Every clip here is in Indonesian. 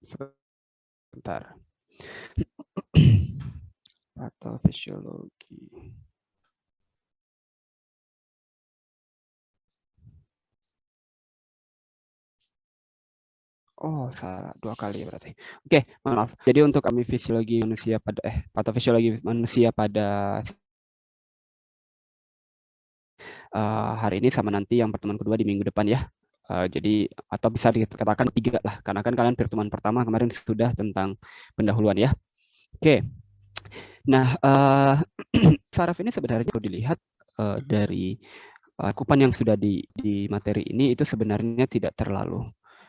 Sebentar. Patofisiologi. Oh, salah 2 kali berarti. Oke, maaf. Jadi untuk kami fisiologi manusia pada patofisiologi manusia pada hari ini sama nanti yang pertemuan kedua di minggu depan ya. Jadi atau bisa dikatakan 3 lah, karena kan kalian pertemuan pertama kemarin sudah tentang pendahuluan ya. Oke. Nah, saraf ini sebenarnya kalau dilihat dari kupan yang sudah di materi ini itu sebenarnya tidak terlalu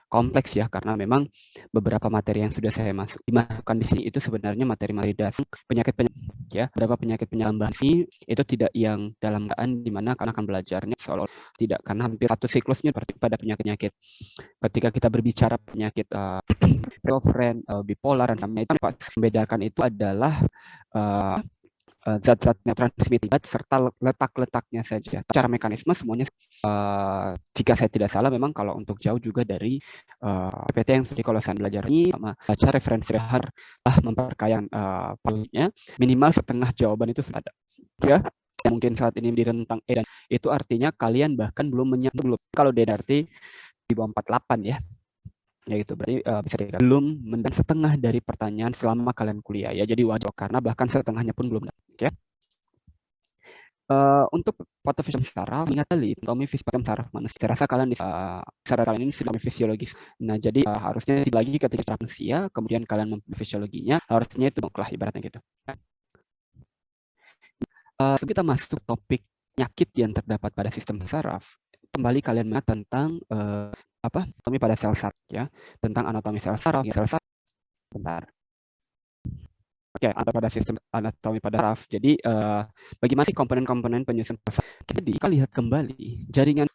kompleks ya, karena memang beberapa materi yang sudah saya dimasukkan di sini itu sebenarnya materi-materi dasar penyakit ya, beberapa penyakit penyambahan sih itu tidak yang dalam keadaan di mana akan belajarnya seolah tidak, karena hampir satu siklusnya seperti pada penyakit-penyakit. Ketika kita berbicara penyakit schizofren, bipolar dan sama itu membedakan itu adalah zat-zat neurotransmitter serta letak-letaknya saja. Cara mekanisme semuanya jika saya tidak salah memang kalau untuk jauh juga dari PPT yang tadi kalau saya belajar ini sama baca referensi memperkaya poinnya minimal setengah jawaban itu sudah ada. Ya, mungkin saat ini di rentang E dan itu artinya kalian bahkan belum belum. Kalau D berarti di bawah 48 ya. Ya itu berarti bisa dikatakan belum mendapat setengah dari pertanyaan selama kalian kuliah ya. Jadi wajar karena bahkan setengahnya pun belum dapat ya. Untuk patofisiologi saraf, ingat kali anatomi saraf manusia. Saya rasa kalian secara kalian ini sudah fisiologis. Nah, jadi harusnya lagi ketika manusia, kemudian kalian fisiologinya, harusnya itu lah ibaratnya gitu. Kita masuk topik penyakit yang terdapat pada sistem saraf. Kembali kalian mengingat tentang anatomi pada sel saraf ya, tentang anatomi sel saraf, bentar. Oke, atau pada sistem anatomi pada saraf. Jadi bagaimana sih komponen-komponen penyusun saraf? Jadi kita lihat kembali jaringan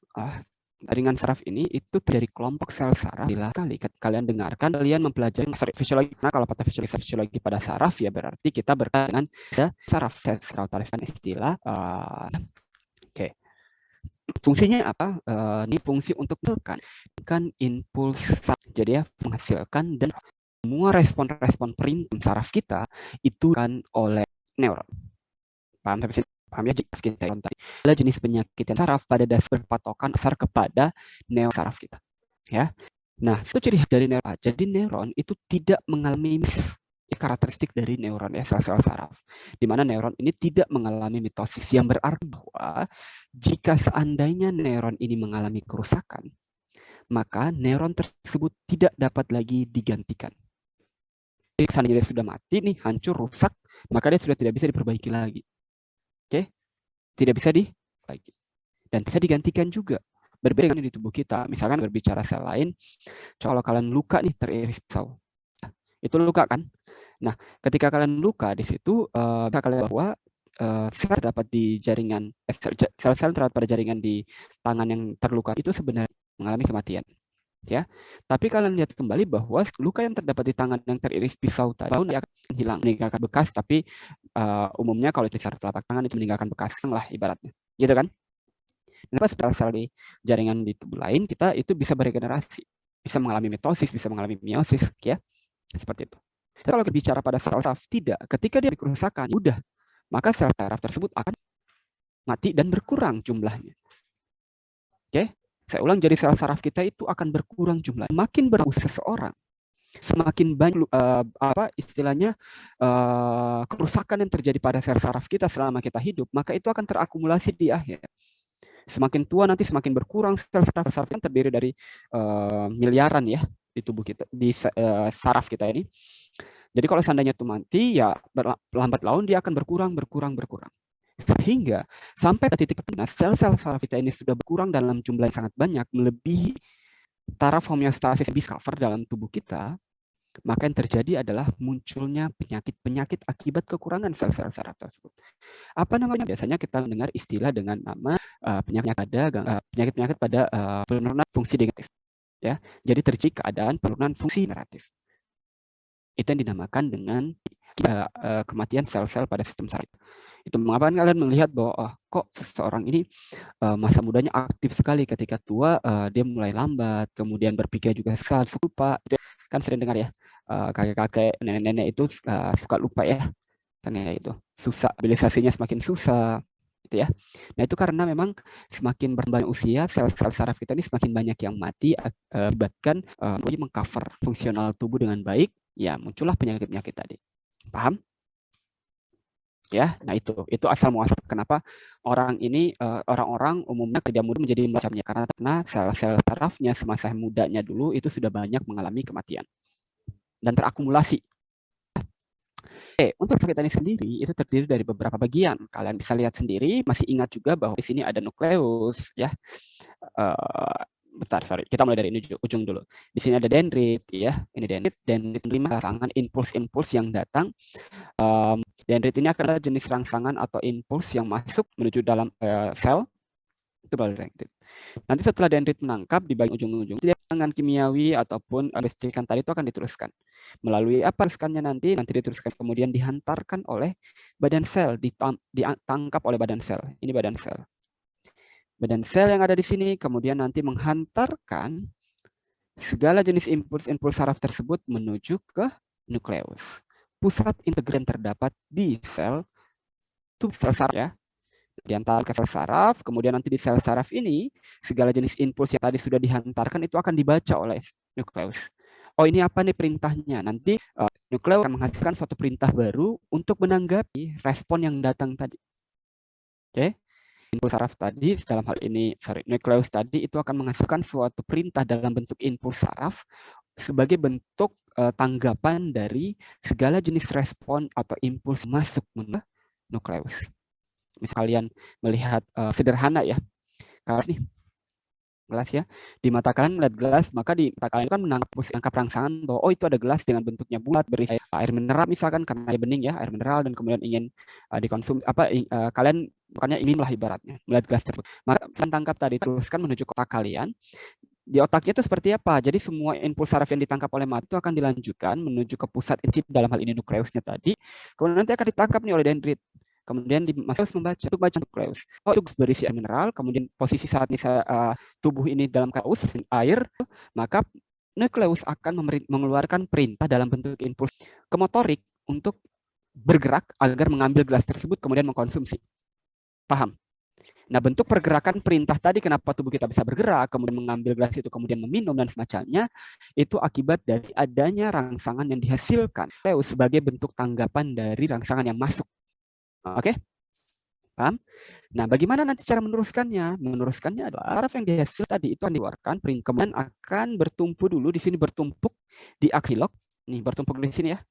saraf ini itu dari kelompok sel saraf. Bila kalian dengarkan, kalian mempelajari fisiologi. Nah, kalau fisiologi pada saraf ya berarti kita berkaitan dengan saraf. Saya istilah. Oke. Fungsinya apa? Ini fungsi untuk menghasilkan impuls. Jadi ya menghasilkan dan semua respon-respon perintah saraf kita itu kan oleh neuron. Paham sampai sini? Paham ya? Kita adalah jenis penyakit yang saraf pada dasar patokan asar kepada neuron saraf kita. Ya. Nah, itu ciri khas dari neuron. Jadi neuron itu tidak mengalami karakteristik dari neuron ya, sel-sel saraf. Di mana neuron ini tidak mengalami mitosis yang berarti bahwa jika seandainya neuron ini mengalami kerusakan, maka neuron tersebut tidak dapat lagi digantikan. Seandainya dia sudah mati nih, hancur, rusak, maka dia sudah tidak bisa diperbaiki lagi. Oke? Tidak bisa lagi. Dan bisa digantikan juga. Berbeda dengan di tubuh kita. Misalkan berbicara sel lain, kalau kalian luka nih teriris pisau. Itu luka kan? Nah, ketika kalian luka di situ, kalian bahwa sel terdapat di jaringan sel-sel terdapat pada jaringan di tangan yang terluka itu sebenarnya mengalami kematian. Ya, tapi kalian lihat kembali bahwa luka yang terdapat di tangan yang teriris pisau tadi akan hilang, meninggalkan bekas, tapi umumnya kalau di telapak tangan itu meninggalkan bekas lah ibaratnya, gitu kan? Kenapa sel-sel di jaringan di tubuh lain kita itu bisa beregenerasi, bisa mengalami mitosis, bisa mengalami meiosis, ya, seperti itu. Tapi kalau bicara pada sel saraf, tidak. Ketika dia kerusakan, udah, maka sel saraf tersebut akan mati dan berkurang jumlahnya. Oke? Saya ulang, jadi sel saraf kita itu akan berkurang jumlah. Makin berumur seseorang, semakin banyak istilahnya kerusakan yang terjadi pada sel saraf kita selama kita hidup, maka itu akan terakumulasi di akhir. Semakin tua nanti semakin berkurang sel saraf yang terdiri dari miliaran ya di tubuh kita, di saraf kita ini. Jadi kalau seandainya itu mati, ya lambat laun dia akan berkurang. Sehingga sampai pada titik sel-sel saraf kita ini sudah berkurang dalam jumlah yang sangat banyak, melebihi taraf homeostasis discover dalam tubuh kita, maka yang terjadi adalah munculnya penyakit-penyakit akibat kekurangan sel-sel saraf tersebut. Apa namanya? Biasanya kita mendengar istilah dengan nama penyakit-penyakit pada penurunan fungsi negatif. Ya, jadi terjadi keadaan penurunan fungsi negatif. Itu yang dinamakan dengan kematian sel-sel pada sistem saraf. Itu mengapa kalian melihat bahwa kok seseorang ini masa mudanya aktif sekali, ketika tua dia mulai lambat, kemudian berpikir juga lupa. Kan sering dengar ya, kakek-kakek, nenek-nenek itu suka lupa ya, kan ya itu susah, stabilisasinya semakin susah gitu ya. Nah itu karena memang semakin bertambahnya usia, sel-sel saraf kita ini semakin banyak yang mati akibatkan mengcover fungsional tubuh dengan baik, ya muncullah penyakit-penyakit tadi. Paham? Ya, nah itu asal muasal kenapa orang-orang umumnya tidak mudah menjadi macamnya, karena sel-sel sarafnya semasa mudanya dulu itu sudah banyak mengalami kematian dan terakumulasi. Oke, untuk sakit ini sendiri itu terdiri dari beberapa bagian. Kalian bisa lihat sendiri, masih ingat juga bahwa di sini ada nukleus ya. Bentar, sorry. Kita mulai dari ini ujung dulu. Di sini ada dendrit ya. Ini dendrit menerima rangsangan impuls-impuls yang datang. Dendrit ini adalah jenis rangsangan atau impuls yang masuk menuju dalam sel. Itu baru dendrit. Nanti setelah dendrit menangkap di bagian ujung-ujung, dengan kimiawi ataupun listrikan tadi itu akan diteruskan. Melalui apa teruskannya nanti diteruskan kemudian dihantarkan oleh badan sel, ditangkap oleh badan sel. Ini badan sel. Badan sel yang ada di sini kemudian nanti menghantarkan segala jenis impuls-impuls saraf tersebut menuju ke nukleus. Pusat integran terdapat di sel saraf ya. Diantar ke sel saraf, kemudian nanti di sel saraf ini segala jenis impuls yang tadi sudah dihantarkan itu akan dibaca oleh nukleus. Oh ini apa nih perintahnya? Nanti nukleus akan menghasilkan suatu perintah baru untuk menanggapi respon yang datang tadi. Oke? Impuls saraf tadi dalam hal ini nukleus tadi itu akan menghasilkan suatu perintah dalam bentuk impuls saraf sebagai bentuk tanggapan dari segala jenis respon atau impuls masuk ke nukleus. Misal kalian melihat sederhana ya, gelas nih, gelas ya, di mata kalian melihat gelas, maka di mata kalian kan menangkap rangsangan bahwa oh itu ada gelas dengan bentuknya bulat berisi air mineral misalkan karena dia bening ya, air mineral, dan kemudian ingin dikonsumsi kalian makanya ingin lah ibaratnya melihat gelas tersebut. Maka kalian tangkap tadi teruskan menuju ke otak kalian. Di otaknya itu seperti apa? Jadi semua impuls saraf yang ditangkap oleh mata itu akan dilanjutkan menuju ke pusat inti dalam hal ini nukleusnya tadi. Kemudian nanti akan ditangkap nih oleh dendrit. Kemudian masuk membaca nukleus. Oh itu berisi air mineral. Kemudian posisi saat ini tubuh ini dalam kaus air, maka nukleus akan mengeluarkan perintah dalam bentuk impuls ke motorik untuk bergerak agar mengambil gelas tersebut kemudian mengkonsumsi. Paham? Nah, bentuk pergerakan perintah tadi kenapa tubuh kita bisa bergerak, kemudian mengambil gelas itu, kemudian meminum dan semacamnya, itu akibat dari adanya rangsangan yang dihasilkan sebagai bentuk tanggapan dari rangsangan yang masuk. Oke? Paham? Nah, bagaimana nanti cara meneruskannya? Meneruskannya adalah saraf yang dihasil tadi itu akan dikeluarkan, kemudian akan bertumpu dulu di sini, bertumpuk di akson hilok. Nih, bertumpuk di sini ya.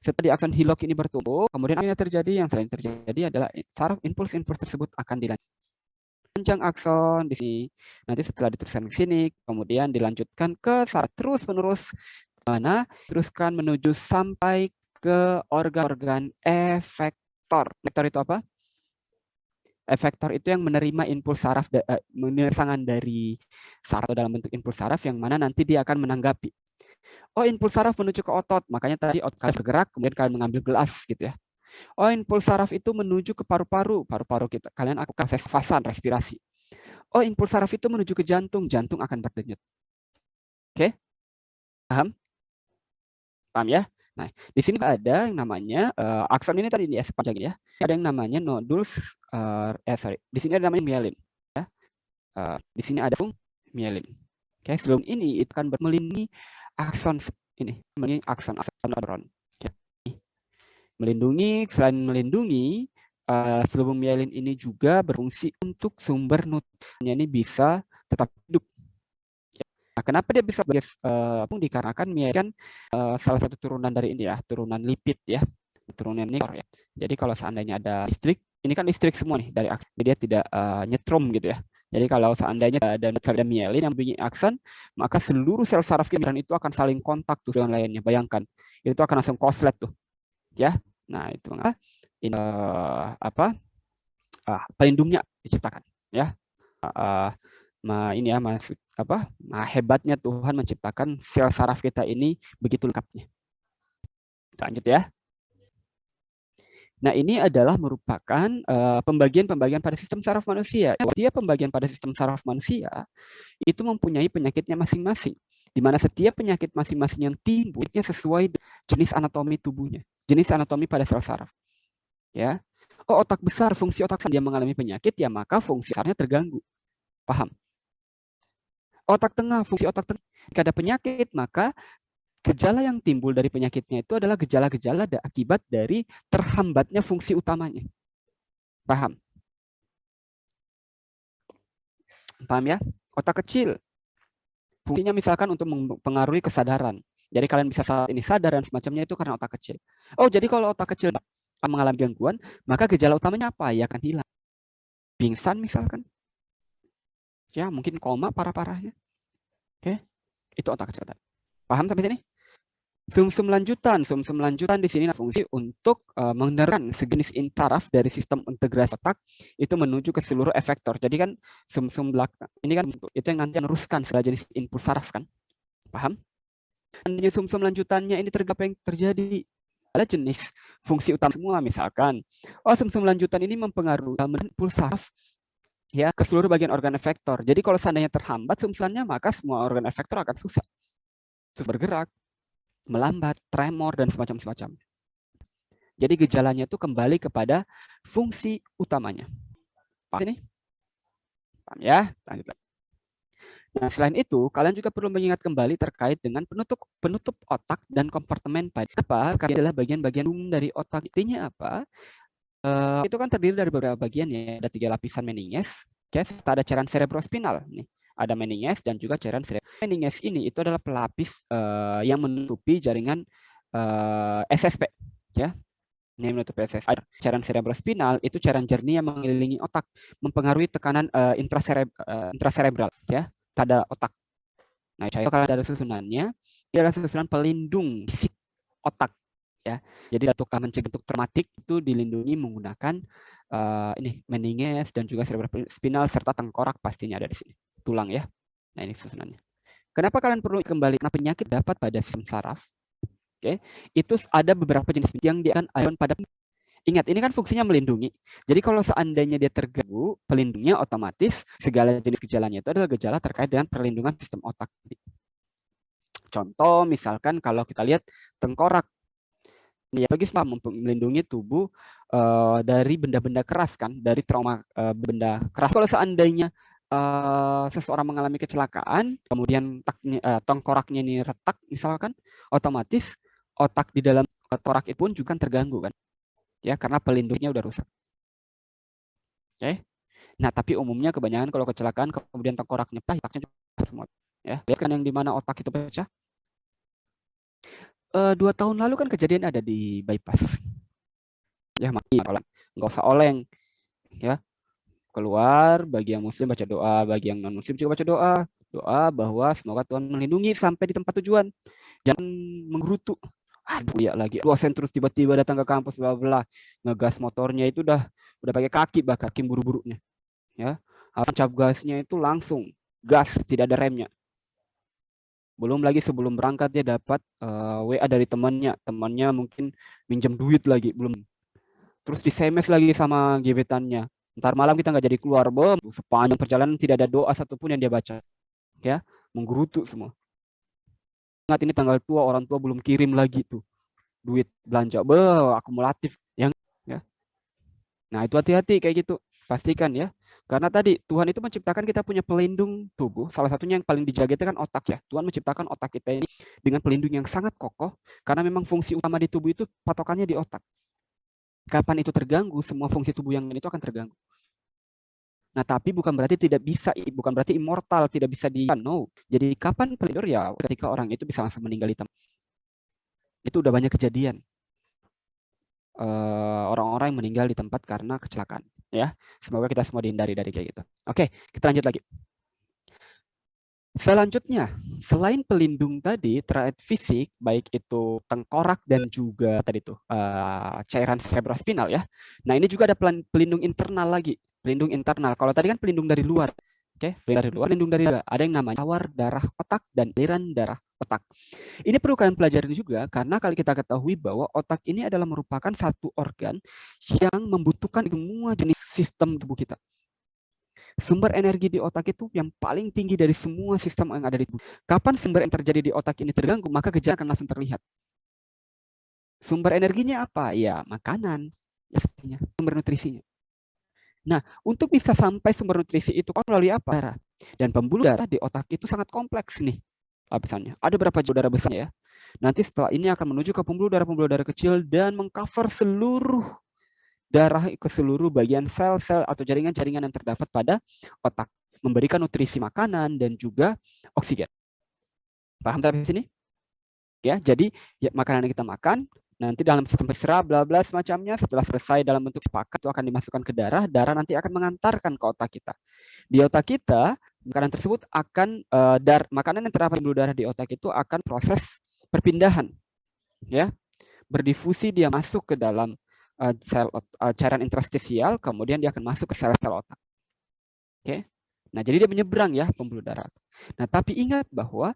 Setelah di akson hilok ini bertumpuk, kemudian apa yang terjadi? Yang selain terjadi adalah saraf impuls-impuls tersebut akan dilanjutkan panjang akson di sini. Nanti setelah diteruskan ke sini, kemudian dilanjutkan ke saraf terus-menerus mana teruskan menuju sampai ke organ-organ efektor. Efektor itu apa? Efektor itu yang menerima impuls saraf rangsangan dari saraf dalam bentuk impuls saraf yang mana nanti dia akan menanggapi. Oh, impuls saraf menuju ke otot, makanya tadi otot kalian bergerak, kemudian kalian mengambil gelas gitu ya. Oh, impuls saraf itu menuju ke paru-paru. Paru-paru kita, kalian akan proses fasan respirasi. Oh, impuls saraf itu menuju ke jantung. Jantung akan berdenyut. Oke? Paham? Paham ya? Nah, di sini ada yang namanya akson ini tadi ya sepanjang ya. Ada yang namanya nodules di sini ada namanya myelin ya. Di sini ada myelin. Oke, sebelum ini itu akan melindungi akson ini, melindungi akson neuron. Melindungi, selain melindungi, selubung myelin ini juga berfungsi untuk sumber nutrien ini bisa tetap hidup. Nah, kenapa dia bisa dikarenakan myelin kan salah satu turunan dari ini ya, turunan lipid ya, turunan ini ya. Jadi kalau seandainya ada listrik, ini kan listrik semua nih dari akson, dia tidak nyetrum gitu ya. Jadi kalau seandainya ada myelin yang bunyi akson, maka seluruh sel saraf myelin itu akan saling kontak tuh dengan lainnya. Bayangkan, itu akan langsung koslet tuh. Ya, nah itu mengapa pelindungnya diciptakan ya. Ini ya maksud hebatnya Tuhan menciptakan sel saraf kita ini begitu lengkapnya. Kita lanjut ya. Nah, ini adalah merupakan pembagian-pembagian pada sistem saraf manusia. Dia pembagian pada sistem saraf manusia itu mempunyai penyakitnya masing-masing. di mana setiap penyakit masing-masing yang timbulnya sesuai jenis anatomi tubuhnya, jenis anatomi pada sel saraf. Ya, oh otak besar, fungsi otak besar dia mengalami penyakit, ya maka fungsi sarafnya terganggu. Paham? Otak tengah, fungsi otak tengah. Jika ada penyakit, maka gejala yang timbul dari penyakitnya itu adalah gejala-gejala akibat dari terhambatnya fungsi utamanya. Paham? Paham ya? Otak kecil, fungsinya misalkan untuk mempengaruhi kesadaran. Jadi kalian bisa saat ini sadar dan semacamnya itu karena otak kecil. Oh, jadi kalau otak kecil mengalami gangguan, maka gejala utamanya apa? Ya akan hilang. Pingsan misalkan. Ya, mungkin koma parah-parahnya. Oke, itu otak kecil. Paham sampai sini? Sumsum lanjutan di sini fungsi untuk mengenerangkan sejenis saraf dari sistem integrasi otak itu menuju ke seluruh efektor. Jadi kan sumsum belakang ini kan itu yang nanti meneruskan segala jenis input saraf kan. Paham? Dan sumsum lanjutannya ini apa yang terjadi? Ada jenis fungsi utama semua, misalkan sumsum lanjutan ini mempengaruhi impuls saraf ya ke seluruh bagian organ efektor. Jadi kalau seandainya terhambat sumsumnya, maka semua organ efektor akan susah bergerak, melambat, tremor, dan semacam-semacam. Jadi gejalanya itu kembali kepada fungsi utamanya. Paham ini? Paham ya? Lanjut. Nah, selain itu, kalian juga perlu mengingat kembali terkait dengan penutup otak dan kompartemen pada apa? Karena adalah bagian-bagian dari otak. Intinya apa? Itu kan terdiri dari beberapa bagian ya. Ada 3 lapisan meninges, serta ada cairan cerebrospinal. Nih, ada meninges dan juga cairan cerebrospinal. Meninges ini itu adalah pelapis yang menutupi jaringan SSP, ya. Ini menutupi SSP. Cairan cerebrospinal itu cairan jernih yang mengelilingi otak, mempengaruhi tekanan intracerebral, ya, pada otak. Nah, kalau ada susunannya, ini adalah susunan pelindung fisik otak, ya. Jadi untuk mencegah bentuk traumatik itu dilindungi menggunakan ini meninges dan juga cerebrospinal serta tengkorak pastinya ada di sini. Tulang ya. Nah, ini susunannya. Kenapa kalian perlu kembali? Karena penyakit dapat pada sistem saraf. Oke, itu ada beberapa jenis yang dia akan ion pada. Ingat, ini kan fungsinya melindungi. Jadi kalau seandainya dia terganggu, pelindungnya otomatis segala jenis gejalanya itu adalah gejala terkait dengan perlindungan sistem otak. Contoh, misalkan kalau kita lihat tengkorak, ya bagus lah melindungi tubuh dari benda-benda keras kan, dari trauma benda keras. Kalau seandainya seseorang mengalami kecelakaan, kemudian tengkoraknya ini retak misalkan, otomatis otak di dalam torak itu pun juga terganggu kan, ya karena pelindungnya udah rusak. Oke. Nah tapi umumnya kebanyakan kalau kecelakaan kemudian tengkoraknya pecah, otaknya juga semua. Ya lihat kan yang di mana otak itu pecah. 2 tahun lalu kan kejadian ada di bypass. Ya makanya nggak usah oleng, ya. Keluar bagi yang muslim baca doa, bagi yang non muslim juga baca doa bahwa semoga Tuhan melindungi sampai di tempat tujuan. Jangan menggerutu. Aduh ya lagi dosen terus tiba-tiba datang ke kampus bla bla, ngegas motornya itu udah pakai kaki, bahkan kaki buru-burunya, ya. Cap gasnya itu langsung gas, tidak ada remnya. Belum lagi sebelum berangkat dia dapat WA dari temannya mungkin minjem duit lagi, belum. Terus di SMS lagi sama gebetannya. Ntar malam kita nggak jadi keluar, sepanjang perjalanan tidak ada doa satupun yang dia baca, ya, menggerutu semua. Ingat ini tanggal tua, orang tua belum kirim lagi tuh duit belanja, akumulatif yang, ya. Nah itu hati-hati kayak gitu, pastikan ya. Karena tadi Tuhan itu menciptakan kita punya pelindung tubuh, salah satunya yang paling dijaga itu kan otak ya. Tuhan menciptakan otak kita ini dengan pelindung yang sangat kokoh, karena memang fungsi utama di tubuh itu patokannya di otak. Kapan itu terganggu, semua fungsi tubuh yang lain itu akan terganggu. Nah, tapi bukan berarti tidak bisa, bukan berarti immortal, tidak bisa no. Jadi kapan pelindung ya ketika orang itu bisa langsung meninggal di tempat. Itu udah banyak kejadian. Orang-orang yang meninggal di tempat karena kecelakaan, ya. Semoga kita semua dihindari dari kayak gitu. Oke, kita lanjut lagi. Selanjutnya, selain pelindung tadi terkait fisik, baik itu tengkorak dan juga tadi itu cairan cerebrospinal ya. Nah, ini juga ada pelindung internal lagi. Pelindung internal. Kalau tadi kan pelindung dari luar. Oke, pelindung dari luar, pelindung dari dalam. Ada yang namanya cawar darah otak dan aliran darah otak. Ini perlu kalian pelajari juga karena kalau kita ketahui bahwa otak ini adalah merupakan satu organ yang membutuhkan semua jenis sistem tubuh kita. Sumber energi di otak itu yang paling tinggi dari semua sistem yang ada di tubuh. Kapan sumber yang terjadi di otak ini terganggu, maka gejala akan langsung terlihat. Sumber energinya apa? Ya, makanan. Ya, sumber nutrisinya. Nah, untuk bisa sampai sumber nutrisi itu melalui apa? Darah. Dan pembuluh darah di otak itu sangat kompleks nih lapisannya. Ada berapa pembuluh darah besar ya? Nanti setelah ini akan menuju ke pembuluh darah kecil dan mengcover seluruh darah ke seluruh bagian sel-sel atau jaringan-jaringan yang terdapat pada otak, memberikan nutrisi makanan dan juga oksigen. Paham sampai sini? Ya, jadi ya, makanan yang kita makan nanti dalam sistem serap bla bla semacamnya, setelah selesai dalam bentuk sepakat itu akan dimasukkan ke darah, darah nanti akan mengantarkan ke otak kita. Di otak kita makanan tersebut akan makanan yang terdapat di pembuluh darah di otak itu akan proses perpindahan, ya, berdifusi, dia masuk ke dalam sel cairan interstisial, kemudian dia akan masuk ke sel-sel otak. Oke, nah jadi dia menyeberang ya pembuluh darah. Nah tapi ingat bahwa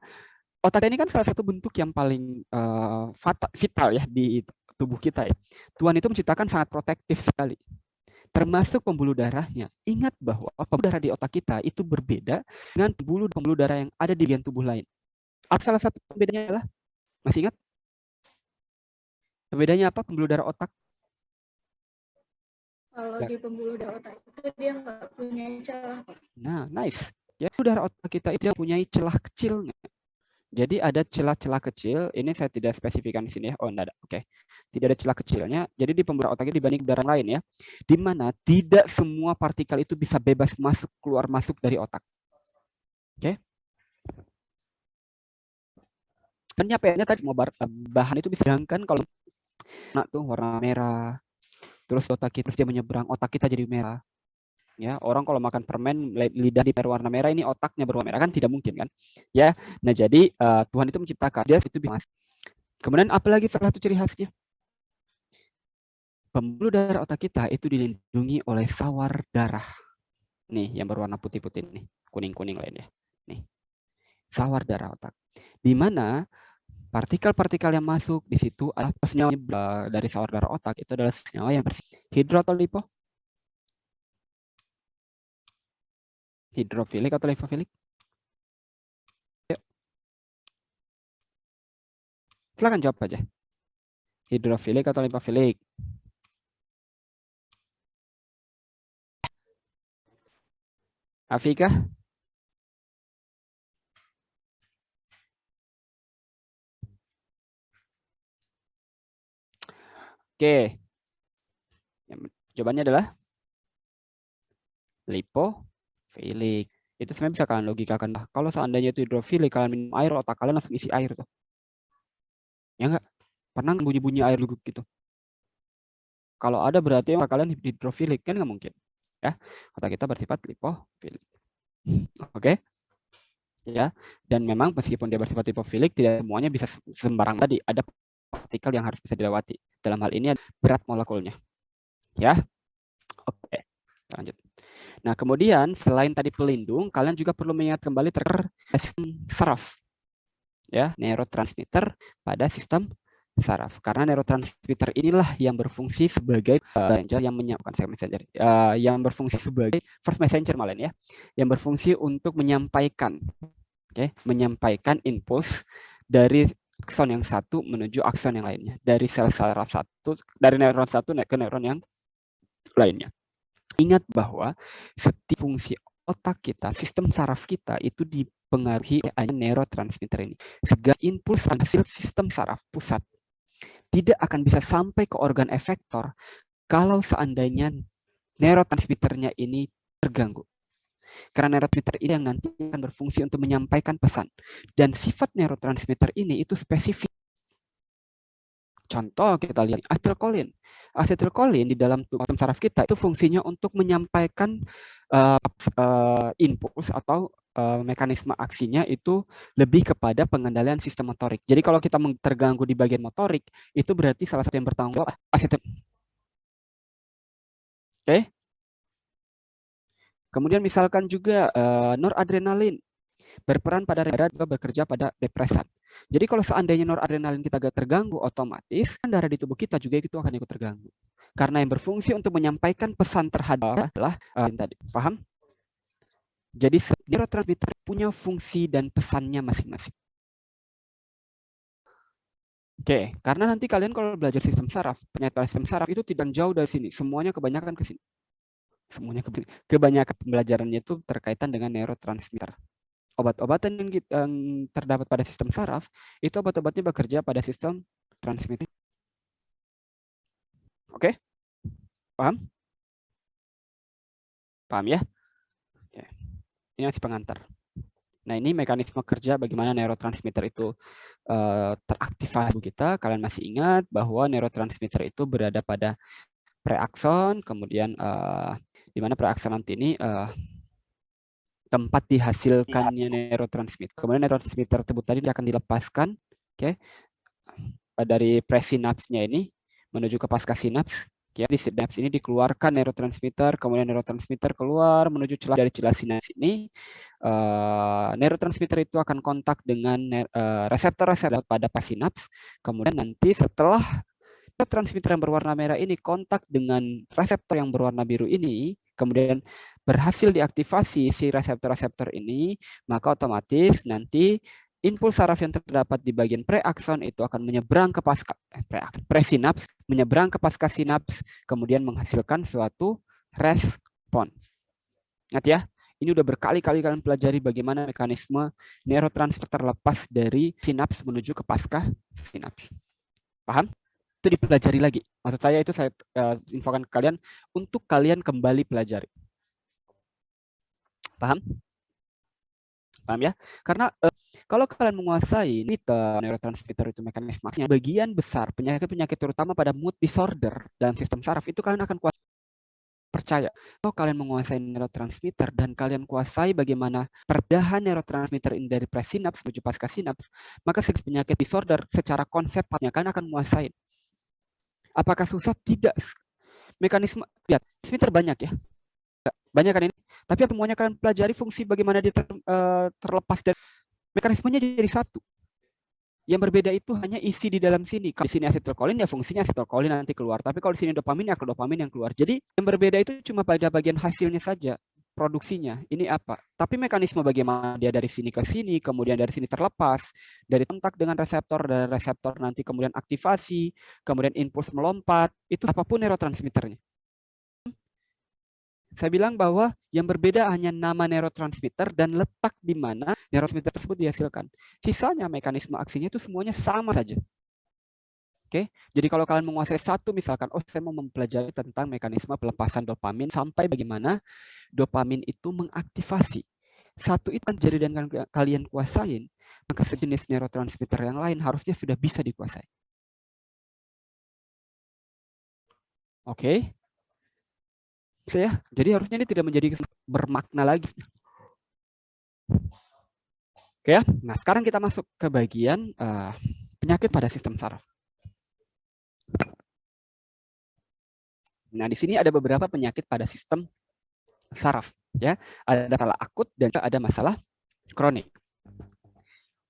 otak ini kan salah satu bentuk yang paling vital ya di tubuh kita ya. Tuhan itu menciptakan sangat protektif sekali, termasuk pembuluh darahnya. Ingat bahwa pembuluh darah di otak kita itu berbeda dengan pembuluh darah yang ada di bagian tubuh lain. Salah satu bedanya adalah, masih ingat? Bedanya apa pembuluh darah otak? Kalau di pembuluh darah otak itu dia nggak punya celah, Pak. Nah, nice. Ya, pembuluh darah otak kita itu mempunyai celah kecilnya. Jadi ada celah-celah kecil, ini saya tidak spesifikkan di sini ya. Oh, enggak ada. Oke. Tidak ada celah kecilnya. Jadi di pembuluh otak ini dibanding darah lain ya, di mana tidak semua partikel itu bisa bebas masuk keluar masuk dari otak. Oke. Penyampaiannya tadi semua bahan itu bisa dihilangkan kalau tuh warna merah. Terus otak kita, terus dia menyeberang, otak kita jadi merah. Ya, orang kalau makan permen lidah di berwarna merah, ini otaknya berwarna merah, kan tidak mungkin kan? Ya. Nah, jadi Tuhan itu menciptakan dia itu bisa. Kemudian apalagi salah satu ciri khasnya? Pembuluh darah otak kita itu dilindungi oleh sawar darah. Nih, yang berwarna putih-putih nih, kuning-kuning lainnya. Nih. Sawar darah otak. Di mana partikel-partikel yang masuk di situ adalah senyawa dari sawar darah otak itu adalah senyawa yang bersih. Hidro atau lipo? Hidrofilik atau lipofilik? Yuk. Silakan jawab aja. Hidrofilik atau lipofilik? Afika? Oke. Jawabannya adalah lipofilik. Itu sebenarnya bisa kalian logikakan. Kalau seandainya itu hidrofilik, kalian minum air, otak kalian langsung isi air tuh. Ya enggak? Pernah bunyi-bunyi air gugup gitu? Kalau ada berarti otak kalian hidrofilik, kan nggak mungkin. Ya, otak kita bersifat lipofilik. Oke? Ya, dan memang meskipun dia bersifat lipofilik, tidak semuanya bisa sembarang tadi. Ada partikel yang harus bisa dilewati. Dalam hal ini berat molekulnya. Ya, oke. Lanjut. Nah, kemudian selain tadi pelindung, kalian juga perlu mengingat kembali terkait sistem saraf. Ya, neurotransmitter pada sistem saraf. Karena neurotransmitter inilah yang berfungsi sebagai messenger yang messenger, yang berfungsi sebagai first messenger malah ya, yang berfungsi untuk menyampaikan, menyampaikan impuls dari akson yang satu menuju akson yang lainnya, dari sel saraf satu, dari neuron satu ke neuron yang lainnya. Ingat bahwa setiap fungsi otak kita, sistem saraf kita itu dipengaruhi oleh neurotransmitter ini. Segala impuls hasil sistem saraf pusat tidak akan bisa sampai ke organ efektor kalau seandainya neurotransmitternya ini terganggu. Karena neurotransmitter ini yang nanti akan berfungsi untuk menyampaikan pesan. Dan sifat neurotransmitter ini itu spesifik. Contoh kita lihat asetilkolin. Asetilkolin di dalam sistem saraf kita itu fungsinya untuk menyampaikan impuls atau mekanisme aksinya itu lebih kepada pengendalian sistem motorik. Jadi kalau kita terganggu di bagian motorik, itu berarti salah satu yang bertanggung jawab asetil. Oke. Kemudian misalkan juga noradrenalin berperan pada juga bekerja pada depresan. Jadi kalau seandainya noradrenalin kita agak terganggu, otomatis darah di tubuh kita juga itu akan ikut terganggu. Karena yang berfungsi untuk menyampaikan pesan terhadap adalah tadi. Paham? Jadi neurotransmitter punya fungsi dan pesannya masing-masing. Oke, karena nanti kalian kalau belajar sistem saraf, penyataan sistem saraf itu tidak jauh dari sini. Semuanya kebanyakan ke sini. Semuanya kebanyakan pembelajarannya itu terkaitan dengan neurotransmitter. Obat-obatan yang terdapat pada sistem saraf, itu obat-obatnya bekerja pada sistem transmitter. Oke? Paham? Paham ya? Oke. Ini masih pengantar. Nah, ini mekanisme kerja bagaimana neurotransmitter itu teraktifasi kita. Kalian masih ingat bahwa neurotransmitter itu berada pada preakson, kemudian di mana preakson nanti ini tempat dihasilkannya neurotransmitter. Kemudian neurotransmitter tersebut tadi akan dilepaskan, oke, dari presinapsnya ini menuju ke pasca sinaps. Ya, di sinaps ini dikeluarkan neurotransmitter, kemudian neurotransmitter keluar menuju celah dari celah sinaps ini. Neurotransmitter itu akan kontak dengan reseptor-reseptor pada sinaps. Kemudian nanti setelah neurotransmitter yang berwarna merah ini kontak dengan reseptor yang berwarna biru ini, kemudian berhasil diaktifasi si reseptor-reseptor ini, maka otomatis nanti impuls saraf yang terdapat di bagian preakson itu akan menyeberang ke presinaps, menyeberang ke pasca sinaps, kemudian menghasilkan suatu respon. Ingat ya, ini udah berkali-kali kalian pelajari bagaimana mekanisme neurotransmitter terlepas dari sinaps menuju ke pasca sinaps. Paham? Itu dipelajari lagi. Maksud saya itu saya infokan ke kalian untuk kalian kembali pelajari. Paham? Paham ya? Karena kalau kalian menguasai neurotransmitter itu mekanismenya, bagian besar penyakit-penyakit terutama pada mood disorder dalam sistem saraf itu kalian akan kuasai. Percaya, kalau kalian menguasai neurotransmitter dan kalian kuasai bagaimana perdahan neurotransmitter ini dari presinaps menuju pasca sinaps, maka penyakit disorder secara konsepnya kalian akan menguasai. Apakah susah? Tidak. Mekanisme, lihat, transmitter banyak ya. Banyak kan ini. Tapi semuanya kalian pelajari fungsi bagaimana dia terlepas dari mekanismenya jadi satu. Yang berbeda itu hanya isi di dalam sini. Kalau di sini asetilkolin ya fungsinya asetilkolin nanti keluar. Tapi kalau di sini dopamin ya dopamin yang keluar. Jadi yang berbeda itu cuma pada bagian hasilnya saja. Produksinya ini apa? Tapi mekanisme bagaimana dia dari sini ke sini, kemudian dari sini terlepas, dari kontak dengan reseptor, dari reseptor nanti kemudian aktivasi, kemudian impuls melompat, itu apapun neurotransmitternya. Saya bilang bahwa yang berbeda hanya nama neurotransmitter dan letak di mana neurotransmitter tersebut dihasilkan. Sisanya mekanisme aksinya itu semuanya sama saja. Oke, jadi kalau kalian menguasai satu, misalkan, oh saya mau mempelajari tentang mekanisme pelepasan dopamin sampai bagaimana dopamin itu mengaktifasi. Satu itu kan jadi dan kalian kuasain, maka sejenis neurotransmitter yang lain harusnya sudah bisa dikuasai. Oke. Ya, jadi harusnya ini tidak menjadi bermakna lagi. Oke ya, nah sekarang kita masuk ke bagian penyakit pada sistem saraf. Nah di sini ada beberapa penyakit pada sistem saraf, ya. Ada masalah akut dan ada masalah kronik.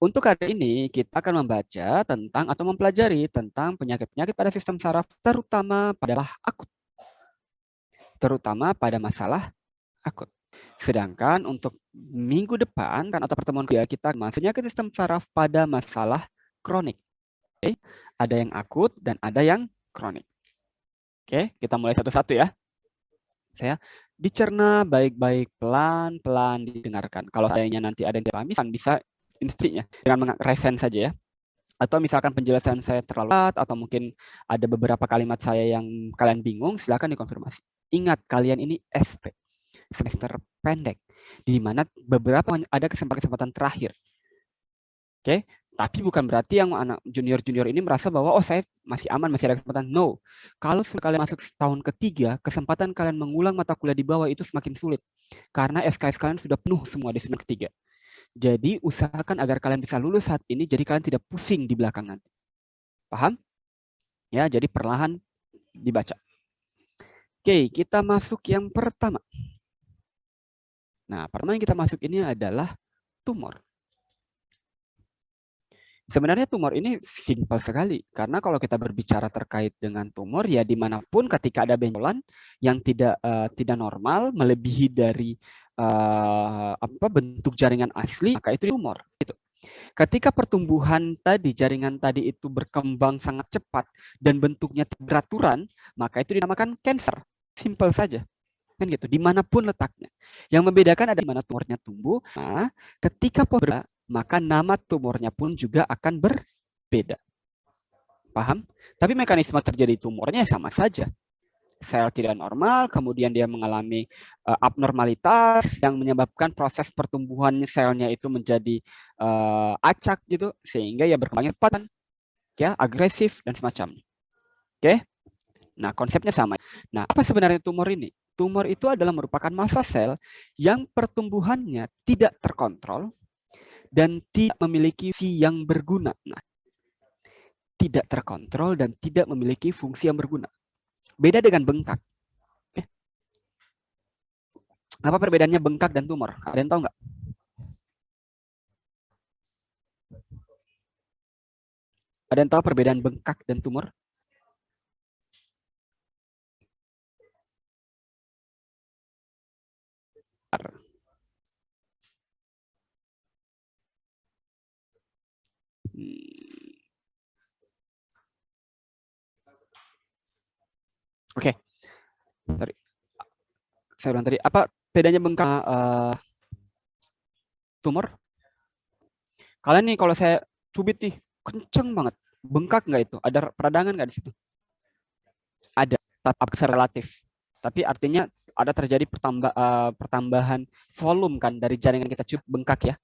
Untuk hari ini kita akan membaca tentang atau mempelajari tentang penyakit-penyakit pada sistem saraf, terutama pada akut. Terutama pada masalah akut. Sedangkan untuk minggu depan kan atau pertemuan kita masuk penyakit sistem saraf pada masalah kronik. Oke, ada yang akut dan ada yang kronik. Oke, kita mulai satu-satu ya. Saya dicerna baik-baik, pelan-pelan didengarkan. Kalau sayanya nanti ada yang dipahami, bisa instinya dengan resen saja ya. Atau misalkan penjelasan saya terlalu berat atau mungkin ada beberapa kalimat saya yang kalian bingung, silakan dikonfirmasi. Ingat, kalian ini SP, semester pendek, di mana beberapa ada kesempatan terakhir. Oke, tapi bukan berarti yang anak junior-junior ini merasa bahwa oh saya masih aman, masih ada kesempatan. No, kalau kalian masuk tahun ketiga, kesempatan kalian mengulang mata kuliah di bawah itu semakin sulit. Karena SKS kalian sudah penuh semua di semester ketiga. Jadi usahakan agar kalian bisa lulus saat ini, jadi kalian tidak pusing di belakang nanti. Paham? Ya, jadi perlahan dibaca. Oke, kita masuk yang pertama. Nah, pertama yang kita masuk ini adalah tumor. Sebenarnya tumor ini simpel sekali, karena kalau kita berbicara terkait dengan tumor, ya dimanapun ketika ada benjolan yang tidak normal melebihi dari bentuk jaringan asli, maka itu tumor. Gitu. Ketika pertumbuhan tadi, jaringan tadi itu berkembang sangat cepat dan bentuknya beraturan, maka itu dinamakan cancer. Simpel saja. Kan gitu, dimanapun letaknya. Yang membedakan ada di mana tumornya tumbuh. Nah, ketika berbeda, maka nama tumornya pun juga akan berbeda. Paham? Tapi mekanisme terjadi tumornya sama saja. Sel tidak normal, kemudian dia mengalami abnormalitas yang menyebabkan proses pertumbuhan selnya itu menjadi acak gitu, sehingga ya berkembangnya cepat, ya agresif dan semacamnya. Oke? Nah, konsepnya sama. Nah, apa sebenarnya tumor ini? Tumor itu adalah merupakan massa sel yang pertumbuhannya tidak terkontrol dan tidak memiliki fungsi yang berguna. Nah, tidak terkontrol dan tidak memiliki fungsi yang berguna. Beda dengan bengkak. Oke. Apa perbedaannya bengkak dan tumor? Ada yang tahu nggak? Ada yang tahu perbedaan bengkak dan tumor? Oke. Saya ulang tadi. Apa bedanya bengkak tumor? Kalian nih kalau saya cubit nih, kenceng banget. Bengkak nggak itu? Ada peradangan nggak di situ? Ada, tapi relatif. Tapi artinya ada terjadi pertambahan volume kan dari jaringan kita cubit bengkak ya.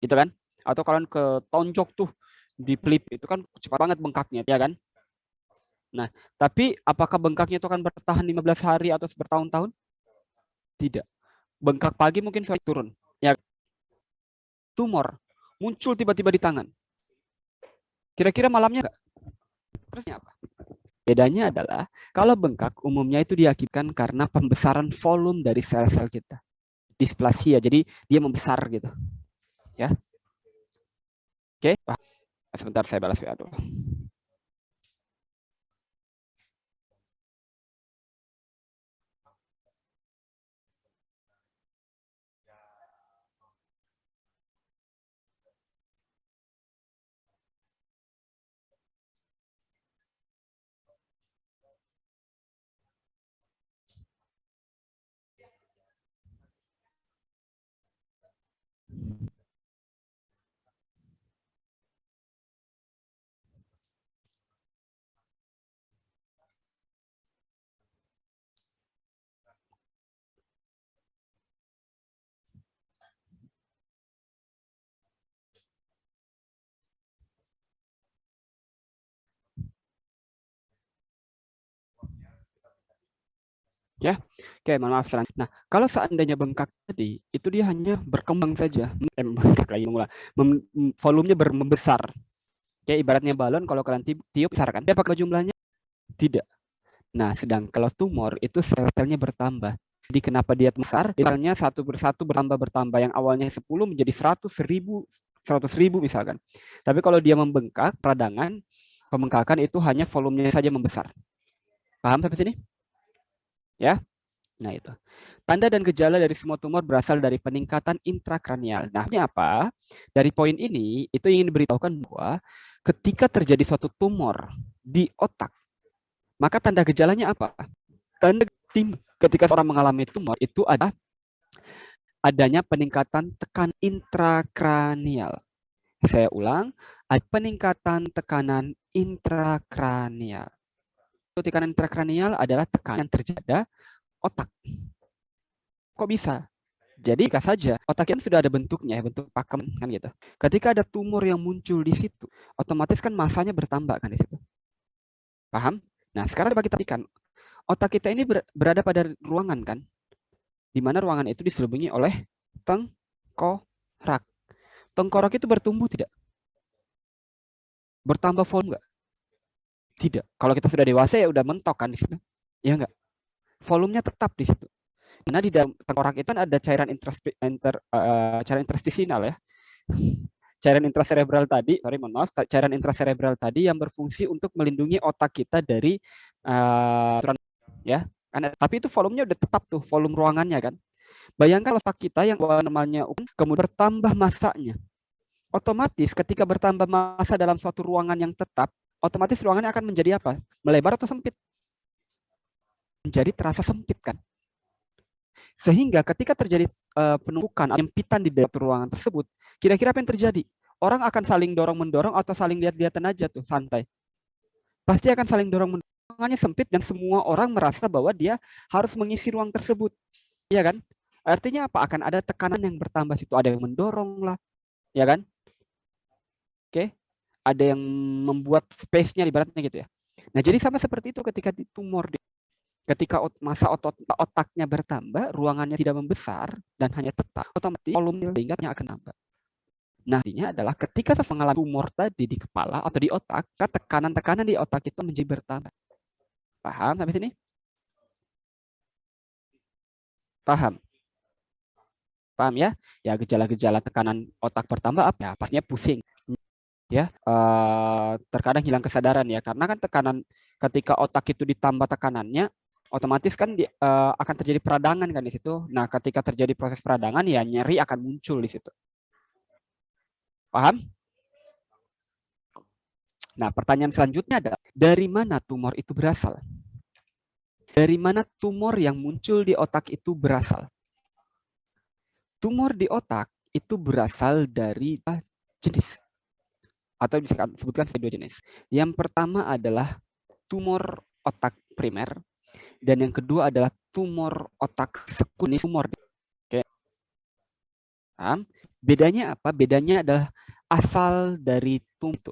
Gitu kan? Atau kalian ke tonjok tuh di pelip itu kan cepat banget bengkaknya, ya kan? Nah, tapi apakah bengkaknya itu akan bertahan 15 hari atau bertahun-tahun? Tidak. Bengkak pagi mungkin sore turun. Ya, tumor muncul tiba-tiba di tangan. Kira-kira malamnya enggak? Terusnya apa? Bedanya adalah kalau bengkak umumnya itu diakibatkan karena pembesaran volume dari sel-sel kita. Displasia, jadi dia membesar gitu. Ya. Oke, sebentar saya balas WA dulu. Ya, oke, mohon maaf selanjutnya. Nah, kalau seandainya bengkak tadi, itu dia hanya berkembang saja, bengkak lagi mengulang, volumenya membesar. Kayak ibaratnya balon, kalau kalian tiup besar kan? Apakah jumlahnya? Tidak. Nah, sedang kalau tumor itu sel-selnya bertambah. Jadi kenapa dia besar? Misalnya satu persatu bertambah. Yang awalnya 10 menjadi 100, 1000, 100.000 misalkan. Tapi kalau dia membengkak, peradangan, pembengkakan itu hanya volumenya saja membesar. Paham sampai sini? Ya? Nah, itu. Tanda dan gejala dari semua tumor berasal dari peningkatan intrakranial. Nah, ini apa? Dari poin ini, itu ingin diberitahukan bahwa ketika terjadi suatu tumor di otak, maka tanda gejalanya apa? Tanda ketika seorang mengalami tumor itu ada adanya peningkatan tekanan intrakranial. Saya ulang, ada peningkatan tekanan intrakranial. Tekanan intrakranial adalah tekanan yang terjadi otak. Kok bisa? Jadi jika saja otak itu sudah ada bentuknya, bentuk pakem kan gitu. Ketika ada tumor yang muncul di situ, otomatis kan masanya bertambah kan di situ. Paham? Nah, sekarang coba kita perhatikan. Otak kita ini berada pada ruangan kan, di mana ruangan itu diselimuti oleh tengkorak. Tengkorak itu bertumbuh tidak? Bertambah volume enggak? Tidak. Kalau kita sudah dewasa ya udah mentok kan di situ. Ya enggak? Volumenya tetap di situ. Karena di dalam tengkorak itu ada cairan interstisial ya. cairan intracerebral tadi, mohon maaf, cairan intracerebral tadi yang berfungsi untuk melindungi otak kita dari ya. Tapi itu volumenya udah tetap tuh, volume ruangannya kan. Bayangkan otak kita yang normalnya kemudian bertambah masanya. Otomatis ketika bertambah massa dalam suatu ruangan yang tetap, otomatis ruangannya akan menjadi apa? Melebar atau sempit? Menjadi terasa sempit kan? Sehingga ketika terjadi penumpukan penyempitan di dalam ruangan tersebut, kira-kira apa yang terjadi? Orang akan saling dorong-mendorong atau saling lihat-lihatan aja tuh, santai. Pasti akan saling dorong-mendorong. Ruangannya sempit dan semua orang merasa bahwa dia harus mengisi ruang tersebut. Iya kan? Artinya apa? Akan ada tekanan yang bertambah situ. Ada yang mendorong lah. Ya kan? Oke. Ada yang membuat space-nya ibaratnya gitu ya. Nah, jadi sama seperti itu ketika di tumor. Ketika massa otaknya bertambah, ruangannya tidak membesar dan hanya tetap, otomatis volume sehingga akan tambah. Nah, artinya adalah ketika mengalami tumor tadi di kepala atau di otak, tekanan-tekanan di otak itu menjadi bertambah. Paham sampai sini? Paham? Paham ya? Ya, gejala-gejala tekanan otak bertambah apa ya? Pastinya pusing. Ya, terkadang hilang kesadaran ya, karena kan tekanan ketika otak itu ditambah tekanannya, otomatis kan akan terjadi peradangan kan di situ. Nah, ketika terjadi proses peradangan ya nyeri akan muncul di situ. Paham? Nah, pertanyaan selanjutnya adalah dari mana tumor itu berasal? Dari mana tumor yang muncul di otak itu berasal? Tumor di otak itu berasal dari jenis atau disebutkan sebagai 2 jenis. Yang pertama adalah tumor otak primer dan yang kedua adalah tumor otak sekunder. Tumor. Oke. Paham? Bedanya apa? Bedanya adalah asal dari tumor itu.